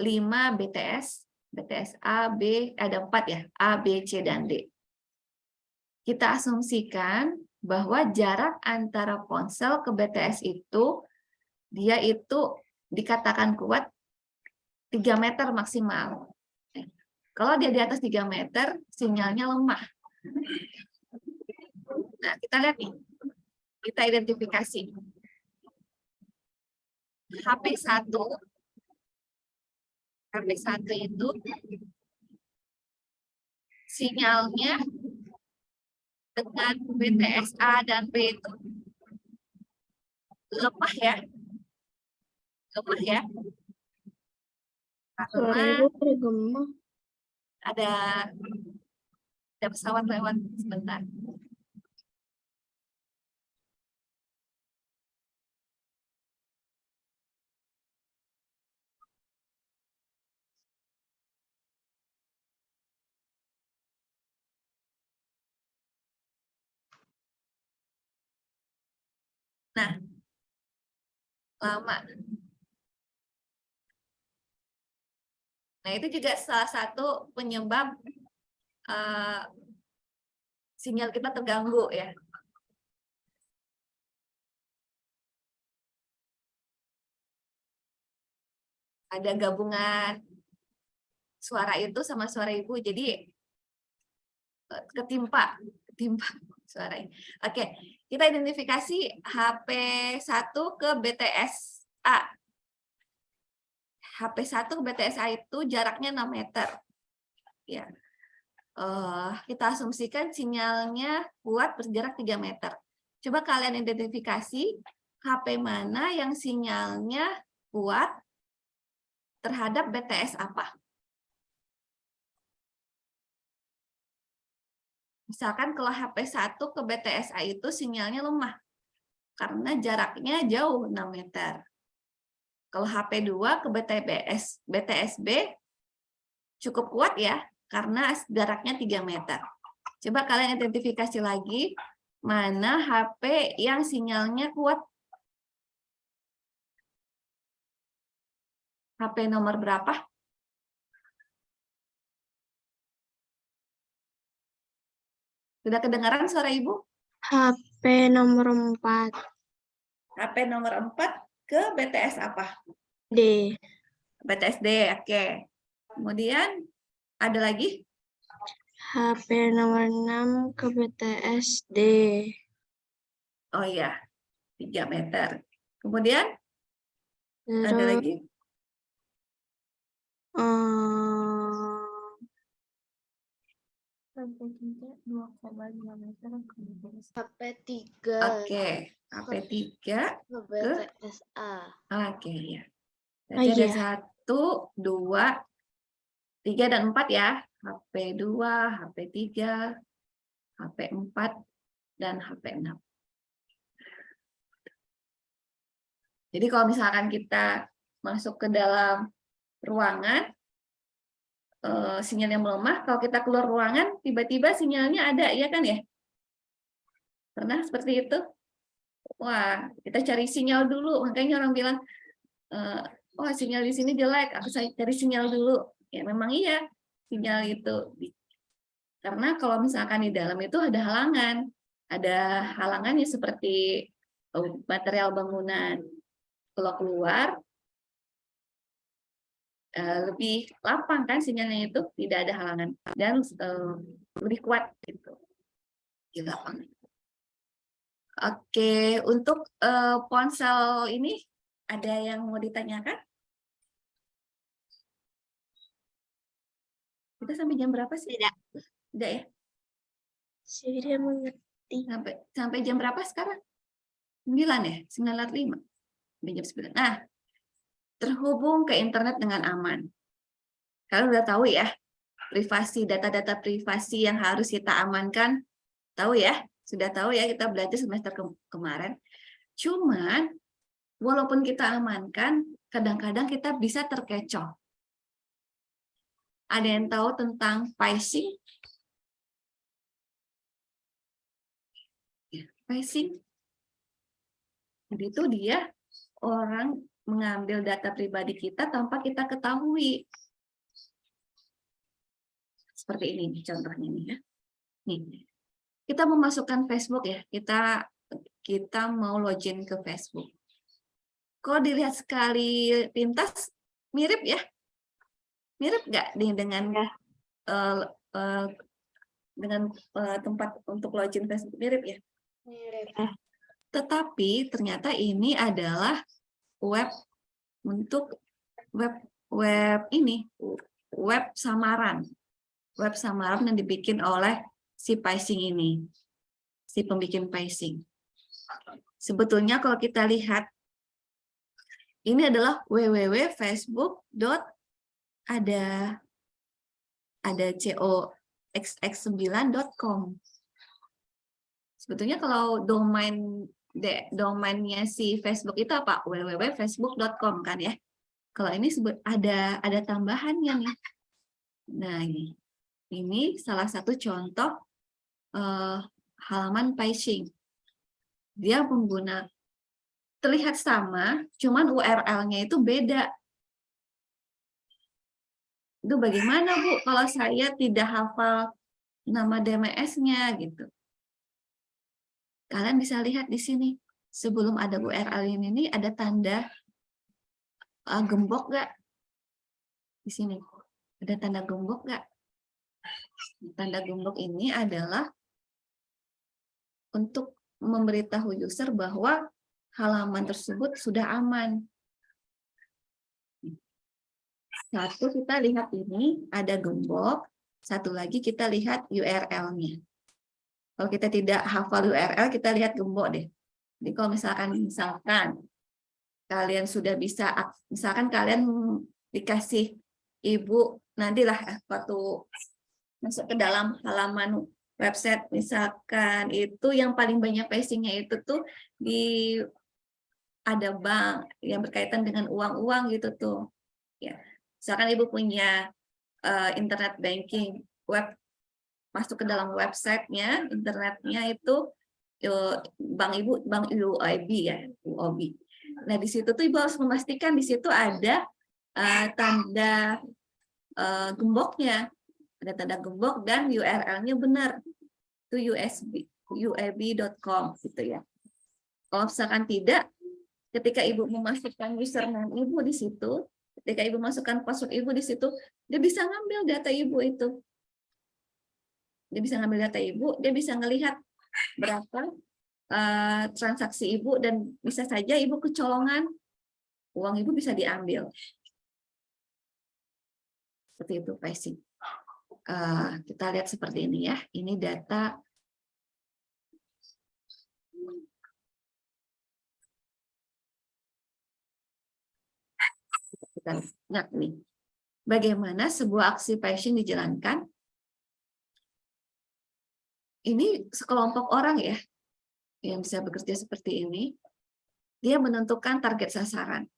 5 BTS, BTS A, B, ada 4 ya, A, B, C, dan D. Kita asumsikan bahwa jarak antara ponsel ke BTS itu, dia itu dikatakan kuat 3 meter maksimal. Kalau dia di atas 3 meter, sinyalnya lemah. Nah, kita lihat nih, kita identifikasi. HP1 itu sinyalnya dengan BTS A dan B itu lemah ya. Lemah ya. Karena ada pesawat lewat sebentar. Nah, lama. Nah, itu juga salah satu penyebab sinyal kita terganggu ya. ada gabungan suara itu sama suara ibu, jadi ketimpa suara ini. Oke, kita identifikasi HP 1 ke BTS A. HP 1 ke BTS A itu jaraknya 6 meter. Ya. Kita asumsikan sinyalnya kuat berjarak 3 meter. Coba kalian identifikasi HP mana yang sinyalnya kuat terhadap BTS apa. Misalkan kalau HP 1 ke BTS A itu sinyalnya lemah karena jaraknya jauh 6 meter. Kalau HP 2 ke BTS B cukup kuat ya karena jaraknya 3 meter. Coba kalian identifikasi lagi mana HP yang sinyalnya kuat. HP nomor berapa? Sudah kedengaran suara ibu? HP nomor 4. HP nomor 4 ke BTS apa? D. BTS D, oke. Kemudian ada lagi? HP nomor 6 ke BTS D. Oh iya, 3 meter. Kemudian ada Terus lagi? Sampai 3, 2,5 meter ke BTS. HP 3 Oke, HP 3 ke BTS A. Oke, ya. Oh, Berarti ada iya. 1, 2, 3, dan 4 ya. HP 2, HP 3, HP 4, dan HP 6. Jadi kalau misalkan kita masuk ke dalam ruangan, sinyalnya melemah, kalau kita keluar ruangan, tiba-tiba sinyalnya ada, ya kan ya? Pernah seperti itu? Wah, kita cari sinyal dulu, makanya orang bilang, wah sinyal di sini jelek, aku cari sinyal dulu. Ya memang iya, sinyal itu. Karena kalau misalkan di dalam itu ada halangannya seperti material bangunan. Kalau keluar, lebih lapang kan sinyalnya itu, tidak ada halangan. Dan lebih kuat gitu. Di lapangan. Oke, untuk ponsel ini ada yang mau ditanyakan? Kita sampai jam berapa sih? Tidak. Tidak ya? Saya mengerti. Sampai jam berapa sekarang? 9 ya? 9.05. Sampai jam 9. Nah, terhubung ke internet dengan aman. Kalian udah tahu ya, data-data privasi yang harus kita amankan. Tahu ya? Sudah tahu ya, kita belajar semester kemarin. Cuman, walaupun kita amankan, kadang-kadang kita bisa terkecoh. Ada yang tahu tentang phishing? Phishing. Jadi itu dia orang mengambil data pribadi kita tanpa kita ketahui. Seperti ini contohnya nih ya. Nih. Kita memasukkan Facebook ya. Kita mau login ke Facebook. Kalau dilihat sekali pintas mirip ya? Mirip nggak dengan tempat untuk login Facebook, mirip ya? Mirip. Tetapi ternyata ini adalah web samaran. Web samaran yang dibikin oleh si phishing ini. Si pembikin phishing. Sebetulnya kalau kita lihat ini adalah coxx9.com. Sebetulnya kalau domainnya si Facebook itu apa? www.facebook.com kan ya. Kalau ini ada tambahannya nih. Nah, ini salah satu contoh halaman phishing. Dia terlihat sama, cuman URL-nya itu beda. Itu bagaimana, Bu, kalau saya tidak hafal nama DMS-nya gitu. Kalian bisa lihat di sini. Sebelum ada URL ini ada tanda gembok nggak? Di sini ada tanda gembok nggak? Tanda gembok ini adalah untuk memberitahu user bahwa halaman tersebut sudah aman. Satu, kita lihat ini ada gembok. Satu lagi kita lihat URL-nya. Kalau kita tidak hafal URL, kita lihat gembok deh. Jadi kalau misalkan kalian sudah bisa, misalkan kalian dikasih ibu nantilah waktu masuk ke dalam halaman website, misalkan itu yang paling banyak passingnya itu tuh di ada bank yang berkaitan dengan uang-uang gitu tuh. Ya, misalkan ibu punya internet banking, masuk ke dalam websitenya, internetnya itu bank ibu, bank UOB ya, UOB. Nah di situ tuh ibu harus memastikan di situ ada tanda gemboknya, ada tanda gembok dan URL-nya benar, itu uab.com gitu ya. Kalau misalkan tidak, ketika ibu memasukkan username ibu di situ, ketika ibu masukkan password ibu di situ, dia bisa ngambil data ibu itu. Dia bisa ngambil data ibu, dia bisa ngelihat berapa transaksi ibu, dan bisa saja ibu kecolongan, uang ibu bisa diambil. Seperti itu phishing. Kita lihat seperti ini ya. Ini data kita lihat nih. Bagaimana sebuah aksi phishing dijalankan? Ini sekelompok orang ya yang bisa bekerja seperti ini. Dia menentukan target sasaran.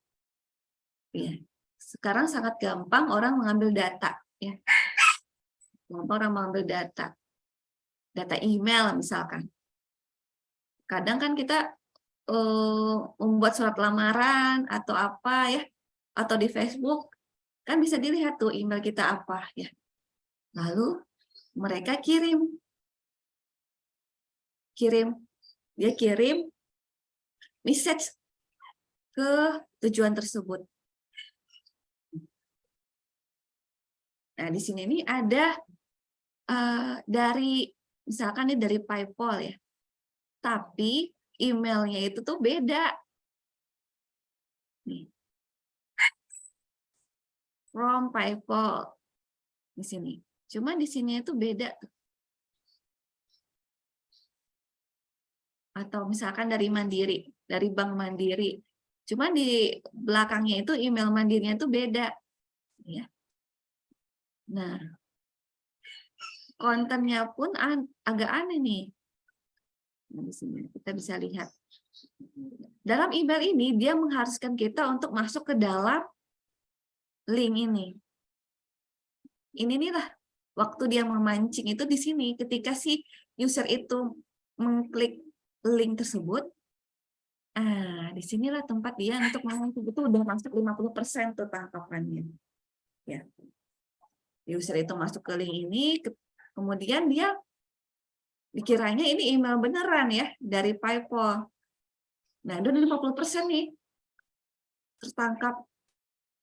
Ya. Sekarang sangat gampang orang mengambil data. Ya. Orang mengambil data email misalkan. Kadang kan kita membuat surat lamaran atau apa ya, atau di Facebook kan bisa dilihat tuh email kita apa ya. Lalu mereka dia kirim message ke tujuan tersebut. Nah di sini nih ada dari misalkan ini dari PayPal ya, tapi emailnya itu tuh beda. Nih. From PayPal di sini. Cuma di sini itu beda. Atau misalkan dari Mandiri, dari Bank Mandiri. Cuma di belakangnya itu email Mandirinya itu beda. Ya. Nah, kontennya pun agak aneh nih. Nah, di sini kita bisa lihat. Dalam email ini dia mengharuskan kita untuk masuk ke dalam link ini. Ini nih lah waktu dia memancing itu di sini. Ketika si user itu mengklik link tersebut, disinilah tempat dia untuk memancing, itu udah masuk 50% tuh tangkapannya. Ya. User itu masuk ke link ini, kemudian dia dikiranya ini email beneran ya dari PayPal. Nah, udah 50% nih tertangkap.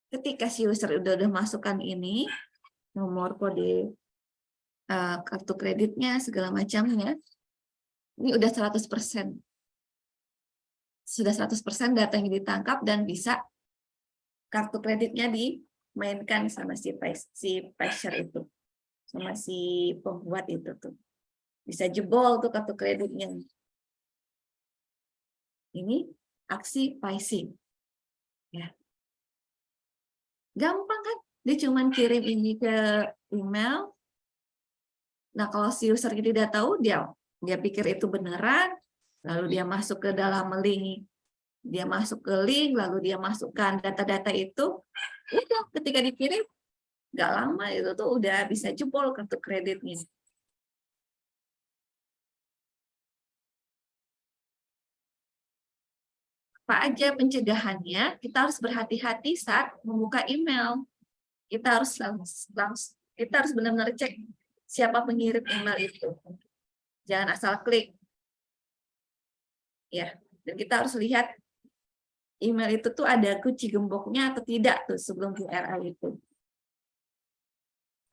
Ketika si user udah masukkan ini, nomor kode kartu kreditnya, segala macamnya, ini udah 100%. Sudah 100% datanya ditangkap dan bisa kartu kreditnya dimainkan sama si pusher itu. Sama si pembuat itu tuh. Bisa jebol tuh kartu kreditnya. Ini aksi phishing. Ya. Gampang kan? Dia cuma kirim ini ke email. Nah, kalau si user tidak tahu, dia pikir itu beneran, lalu dia masuk ke dalam link. Dia masuk ke link, lalu dia masukkan data-data itu. Udah, ketika dikirim, nggak lama itu tuh udah bisa jebol kartu kreditnya. Apa aja pencegahannya? Kita harus berhati-hati saat membuka email. Kita harus benar-benar cek siapa pengirim email itu. Jangan asal klik. Ya, dan kita harus lihat email itu tuh ada kunci gemboknya atau tidak tuh sebelum URL itu.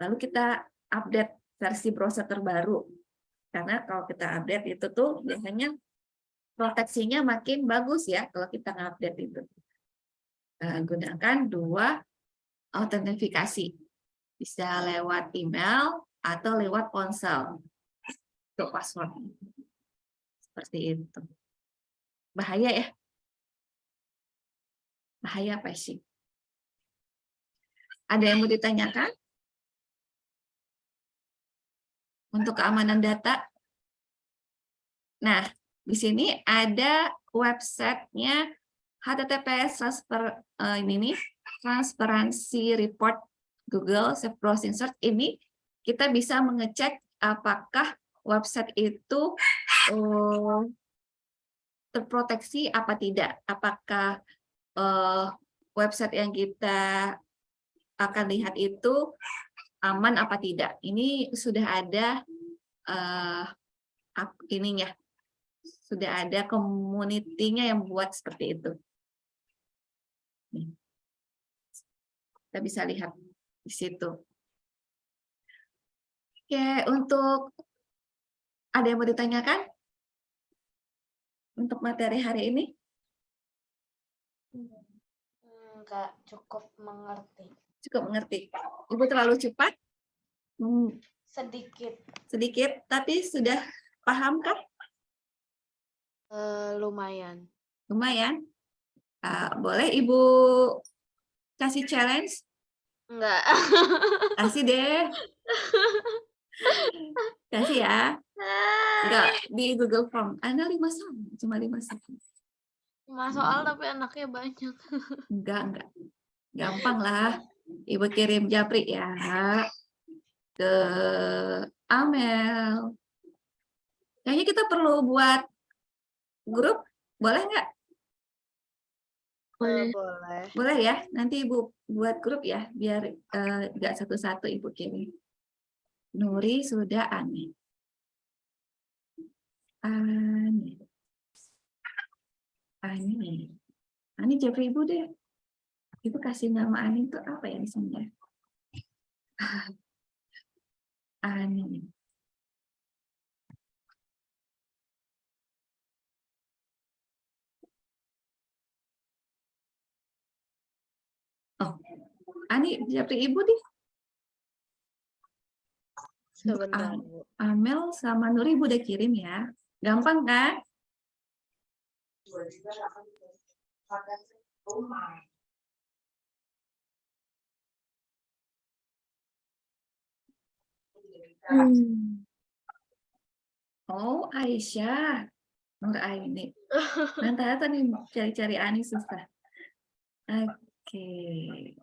Lalu kita update versi browser terbaru. Karena kalau kita update itu tuh biasanya proteksinya makin bagus ya kalau kita ngupdate itu. Gunakan 2 autentifikasi. Bisa lewat email atau lewat ponsel untuk password. Seperti itu. Bahaya ya? Bahaya phishing. Ada yang mau ditanyakan? Untuk keamanan data. Nah, di sini ada websitenya HTTPS Transparency Report Google Safe Browsing Search. Ini kita bisa mengecek apakah website itu terproteksi apa tidak. Apakah website yang kita akan lihat itu aman apa tidak. Ini sudah ada ininya, sudah ada community-nya yang buat seperti itu. Kita bisa lihat di situ. Oke, untuk ada yang mau ditanyakan untuk materi hari ini? Enggak cukup mengerti. Cukup mengerti. Ibu terlalu cepat? Sedikit. Sedikit, tapi sudah paham kan? Lumayan. Lumayan. Boleh Ibu kasih challenge? Enggak. Kasih deh. Kasih ya. Enggak, di Google Form. Ada 5 soal, cuma 5 soal. 5 soal tapi anaknya banyak. Enggak. Gampang lah. Ibu kirim japri ya ke Amel. Kayaknya kita perlu buat grup, boleh nggak? Boleh. Boleh ya. Nanti Ibu buat grup ya, biar nggak satu-satu Ibu kirim. Nuri sudah Ani. Ani japri Ibu deh. Ibu kasih nama Ani itu apa ya di sini ya? Ani. Oh, Ani japri Ibu deh. Sebentar, Bu. Amel sama Nuri Ibu udah kirim ya. Gampang kan? Oh, Aisyah. Nur Aini. Nanti nih cari-cari Ani susah. Oke.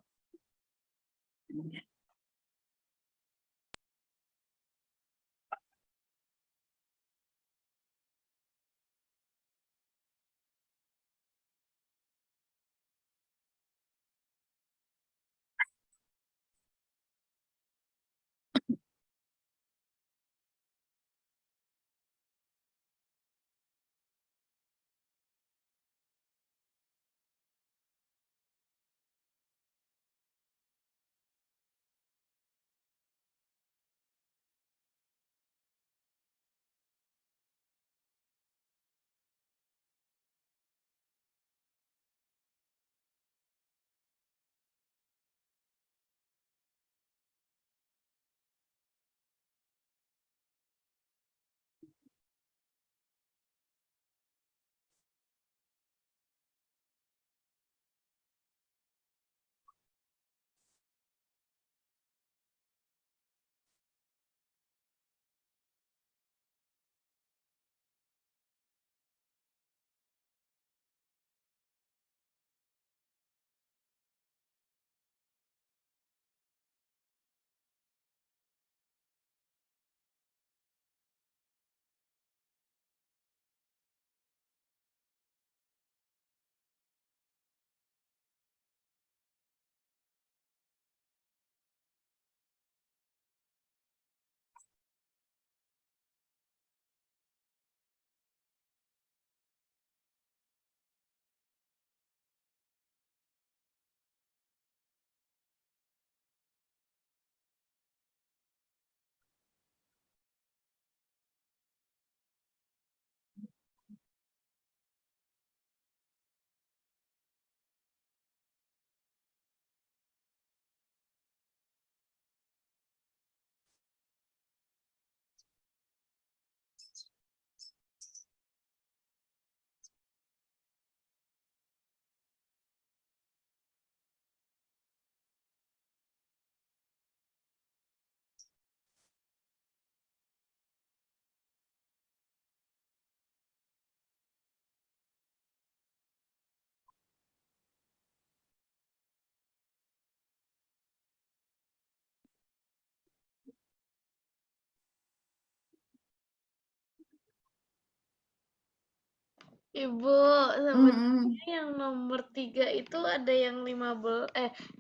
Ibu, Mm-mm. sebenarnya yang nomor 3 itu ada yang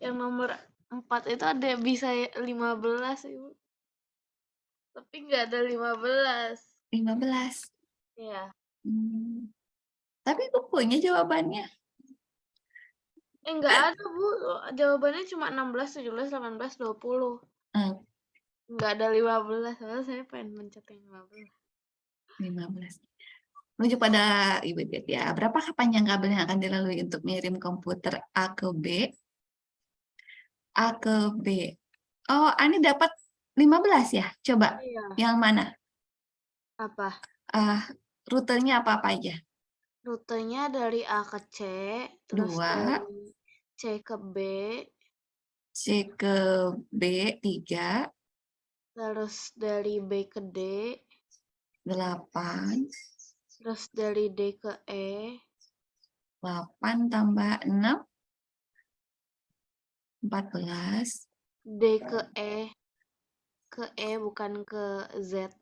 yang nomor 4 itu ada bisa 15, Ibu. Tapi nggak ada 15. 15. Iya. Hmm. Tapi Ibu punya jawabannya. Nggak ada, Bu. Jawabannya cuma 16, 17, 18, 20. Hmm, Nggak ada 15. Soalnya saya pengen mencet yang 15. 15. Menuju pada Ibu Tit ya. Berapakah panjang kabel yang akan dilalui untuk mengirim komputer A ke B? A ke B. Oh, Ani dapat 15 ya? Coba Iya. yang mana? Apa? Rutenya apa aja? Rutenya dari A ke C, terus 2, dari C ke B, C ke B 3, terus dari B ke D, 8, terus dari D ke E, 8 tambah 6, 14. D ke E bukan ke Z.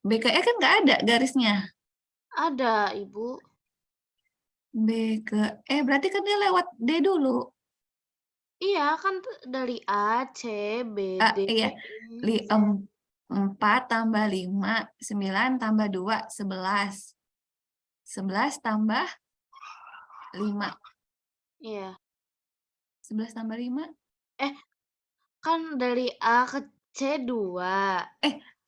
B ke E kan nggak ada garisnya. Ada, Ibu. B ke E berarti kan dia lewat D dulu. Iya, kan dari A, C, B, D, Iya. E, Z. 4 tambah 5, 9 tambah 2, 11. 11 tambah 5. Iya. 11 tambah 5. Kan dari A ke C 2,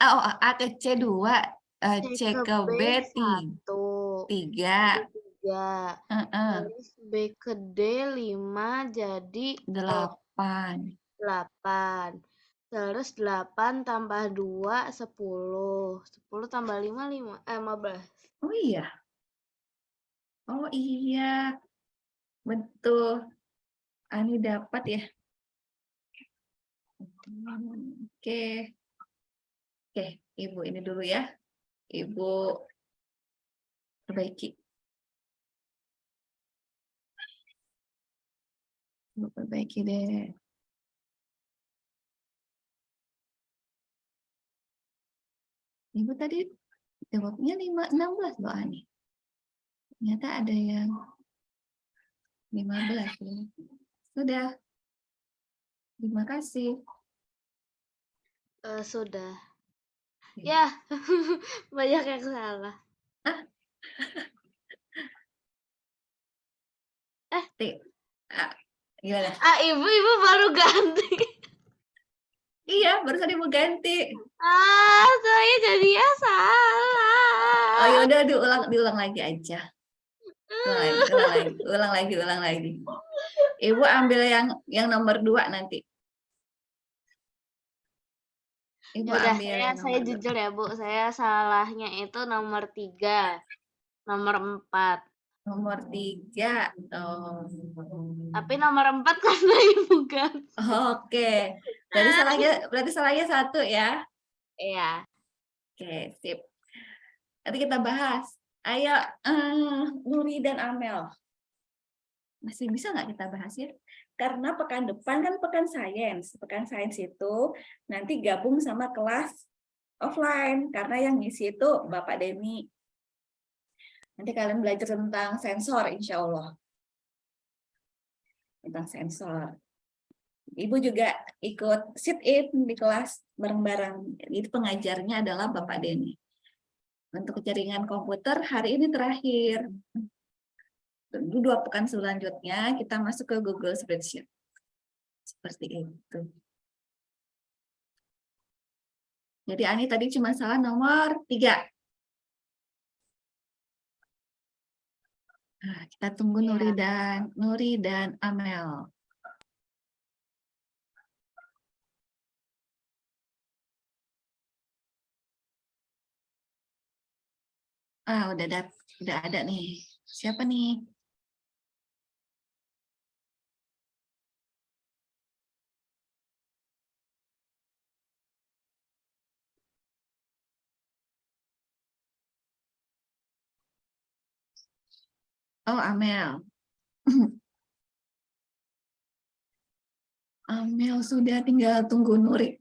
A ke C 2, C C ke ke B B 1, 3, 3. Terus B ke D 5 jadi 8. 8. Terus 8 tambah 2 10. 10 tambah 5 15. Oh iya. Oh iya. Betul. Ani dapat ya. Oke. Oke, Ibu ini dulu ya. Ibu perbaiki. Ibu perbaiki deh. Ibu tadi jawabnya 16 loh Ani. Ternyata ada yang 15 ya. Sudah. Terima kasih. Sudah. Ya, banyak yang salah. Gimana? Ibu baru ganti. Iya, barusan Ibu ganti. Saya jadinya salah. Oh ya udah diulang lagi aja. Ulang lagi. Ibu ambil yang nomor 2 nanti. Ibu Yaudah, ambil yang saya nomor 2. jujur ya, Bu. Saya salahnya itu nomor 3, nomor 4. Nomor 3. Oh. Tapi nomor 4 karena Ibu ganti. Oke. Berarti salahnya 1 ya. Iya. Oke, sip. Nanti kita bahas. Ayo, Nuri dan Amel. Masih bisa nggak kita bahas ya? Karena pekan depan kan pekan sains. Pekan sains itu nanti gabung sama kelas offline. Karena yang ngisi itu Bapak Denny. Nanti kalian belajar tentang sensor, insya Allah. Tentang sensor. Ibu juga ikut sit-in di kelas bareng-bareng. Itu pengajarnya adalah Bapak Denny. Untuk jaringan komputer hari ini terakhir. 2 pekan selanjutnya kita masuk ke Google Spreadsheet. Seperti itu. Jadi Ani tadi cuma salah nomor 3. Nah, kita tunggu Nuri dan Amel. Udah ada nih. Siapa nih? Oh, Amel. Amel sudah, tinggal tunggu Nuri.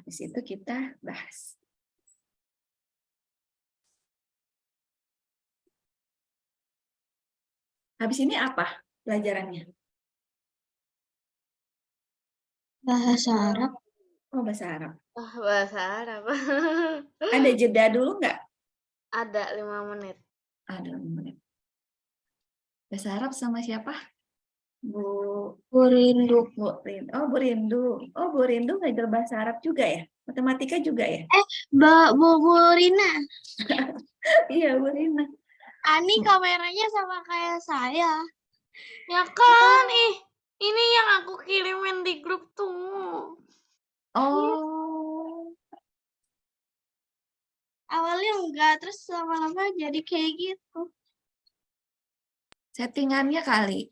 Habis itu kita bahas. Habis ini apa pelajarannya? Bahasa Arab. Oh, bahasa Arab. Bahasa Arab. Ada jeda dulu nggak? Ada 5 menit. Ada 5 menit. Bahasa Arab sama siapa? Bu Rindu. Rindu. Oh, Bu Rindu. Oh, Bu Rindu ngajar bahasa Arab juga ya? Matematika juga ya? Bu Rina. Iya, Bu Rina. Ani kameranya sama kayak saya. Ya kan, ini yang aku kirimin di grup tuh. Oh, Awalnya enggak, terus lama-lama jadi kayak gitu. settingannya kali.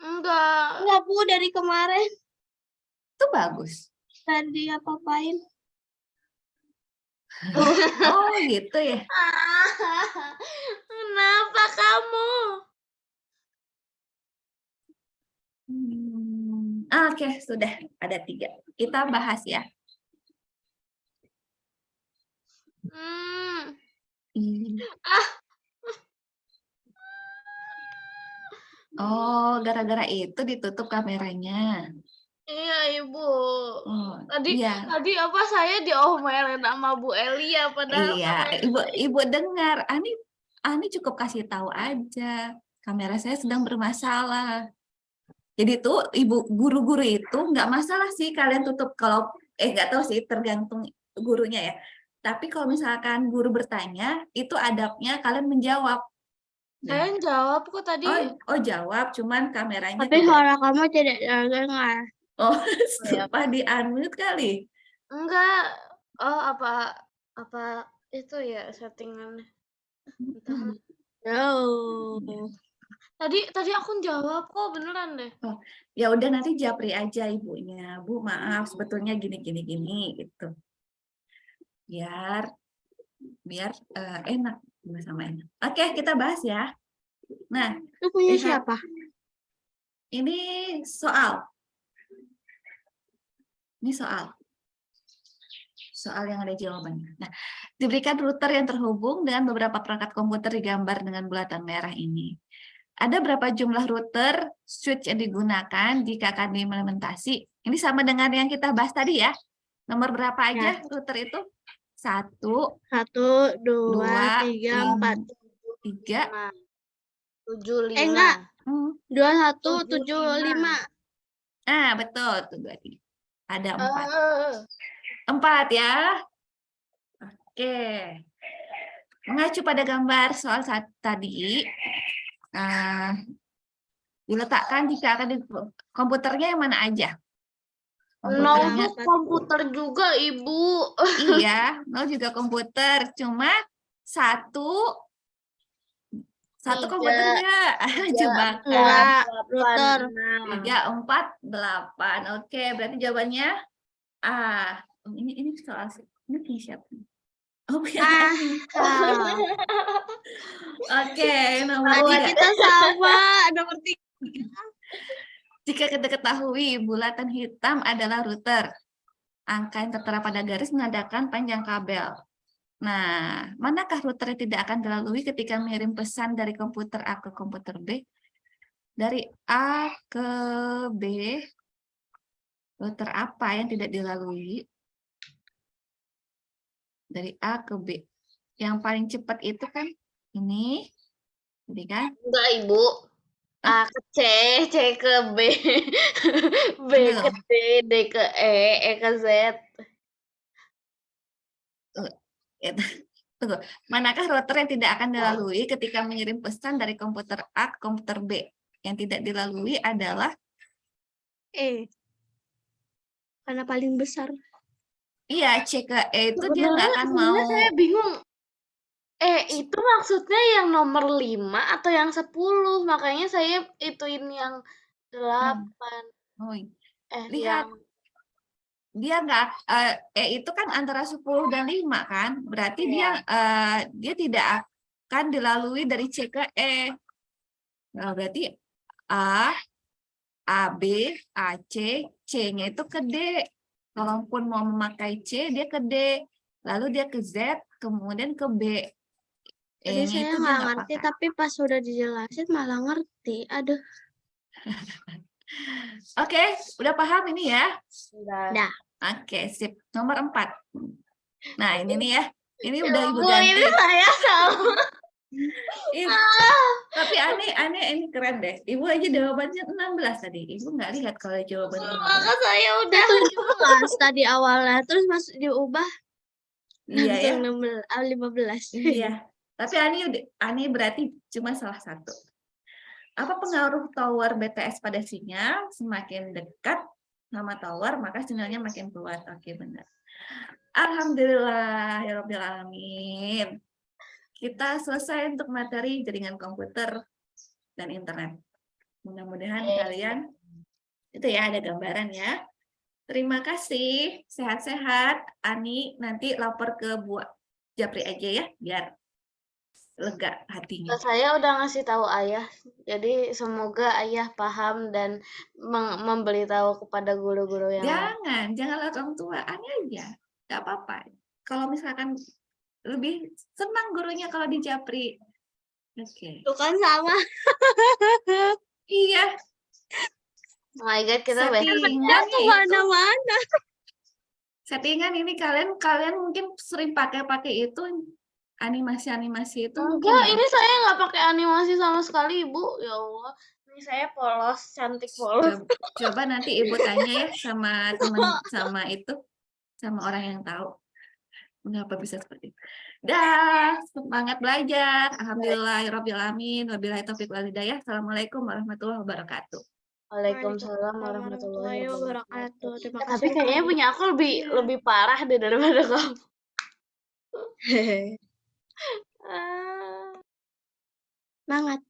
Enggak. Enggak, Bu, dari kemarin. Itu bagus. Tadi apa-apain. Oh, gitu ya. Kenapa kamu? Oke, sudah ada 3. Kita bahas ya. Oh, gara-gara itu ditutup kameranya. Iya, Ibu. Oh, Tadi iya. apa saya diomelin sama Bu Elia padahal Iya, Ibu dengar. Ani cukup kasih tahu aja. Kamera saya sedang bermasalah. Jadi tuh ibu guru-guru itu nggak masalah sih kalian tutup kalau nggak tahu sih tergantung gurunya ya. Tapi kalau misalkan guru bertanya itu adabnya kalian menjawab. saya jawab kok tadi. Oh jawab, cuman kameranya Tapi tidak. suara kamu tidak terdengar. Oh, apa di unmute kali? Enggak. Oh, apa itu ya settingannya. Entahlah. No. Tadi aku jawab kok beneran deh. Oh, ya udah nanti japri aja ibunya. Bu, maaf sebetulnya gini gitu. Biar enak sama enak. Oke, kita bahas ya. Nah, Itu punya lihat. siapa? Ini soal. Soal yang ada jawabannya. Nah, diberikan router yang terhubung dengan beberapa perangkat komputer digambar dengan bulatan merah ini. Ada berapa jumlah router switch yang digunakan jika akan diimplementasi? Ini sama dengan yang kita bahas tadi ya. Nomor berapa aja router itu? 1, 1, 2, 2, 3, 4. 3. 75. Enggak. 2, 1, 7, 5. Ah, betul. Tuh, 2, 3. Ada 4. 4 ya. Oke. Mengacu pada gambar soal tadi, diletakkan jika akan di komputernya yang mana aja? 0 tuh komputer juga, Ibu. Iya, 0 juga komputer. Cuma 1 komputernya jebakan. Router. 3, 4, 8. Oke, berarti jawabannya A. Ini soal ini punya siapa? Oh, punya Ani. Oke, nomor 3. Kita sama, nomor 3. Jika kita ketahui bulatan hitam adalah router, angka yang tertera pada garis menandakan panjang kabel. Nah, manakah router yang tidak akan dilalui ketika mengirim pesan dari komputer A ke komputer B? Dari A ke B, router apa yang tidak dilalui? Dari A ke B. Yang paling cepat itu kan ini. Jadi kan? Enggak, Ibu. A ke C, C ke B, B ke D, D ke E, E ke Z. Tunggu. Manakah router yang tidak akan dilalui ketika mengirim pesan dari komputer A ke komputer B? Yang tidak dilalui adalah E. Karena paling besar. iya, C ke E itu dia nggak akan mau. Saya bingung. Itu maksudnya yang nomor 5 atau yang 10? Makanya saya ituin yang 8. Oh, lihat. Dia nggak itu kan antara 10 dan 5 kan? Berarti dia tidak akan dilalui dari C ke E. Nah, berarti A, B, AC, C-nya itu ke D. Kalaupun mau memakai C, dia ke D. Lalu dia ke Z, kemudian ke B. Tadi E-nya saya itu dia nggak nggak ngerti, pakai. tapi pas sudah dijelasin malah ngerti. Aduh, Oke, udah paham ini ya? Udah. dah. Oke, sip. Nomor 4. Nah, ini nih ya. Ini udah Ibu Bu, ganti. ini saya sama. Ih, tapi aneh ini keren deh. Ibu aja jawabannya 16 tadi. Ibu nggak lihat kalau jawabannya 16. Maka saya udah 17 tadi awalnya, terus masuk diubah Iya ya. langsung 15. Iya. Tapi Ani berarti cuma salah satu. Apa pengaruh tower BTS pada sinyal? Semakin dekat sama tower, maka sinyalnya makin kuat. Oke, benar. Alhamdulillah, ya Rabbil Alamin. Kita selesai untuk materi jaringan komputer dan internet. Mudah-mudahan kalian itu ya ada gambaran ya. Terima kasih, sehat-sehat. Ani nanti lapor ke Bu Japri aja ya, biar lega hatinya. Saya udah ngasih tahu ayah, jadi semoga ayah paham dan memberitahu kepada guru-guru yang lain. Jangan lihat orang tua, Ani aja, nggak apa-apa. Kalau misalkan lebih senang gurunya kalau di Japri. Oke. Tuh kan sama. Iya, Oh my god, kita besok settingan itu. Kemana-mana. Settingan ini kalian mungkin sering pakai itu animasi-animasi itu mungkin enggak, ya. ini saya nggak pakai animasi sama sekali, Ibu. Ya Allah, ini saya polos, cantik polos. Coba nanti Ibu tanya ya sama teman sama orang yang tahu mengapa bisa seperti itu. Dah, semangat belajar. Alhamdulillahirabbil alamin. Wabillahi taufiq wal hidayah. Assalamualaikum warahmatullahi wabarakatuh. Waalaikumsalam warahmatullahi wabarakatuh. Terima Tapi kasih. kayaknya punya aku lebih parah deh daripada kamu. Semangat.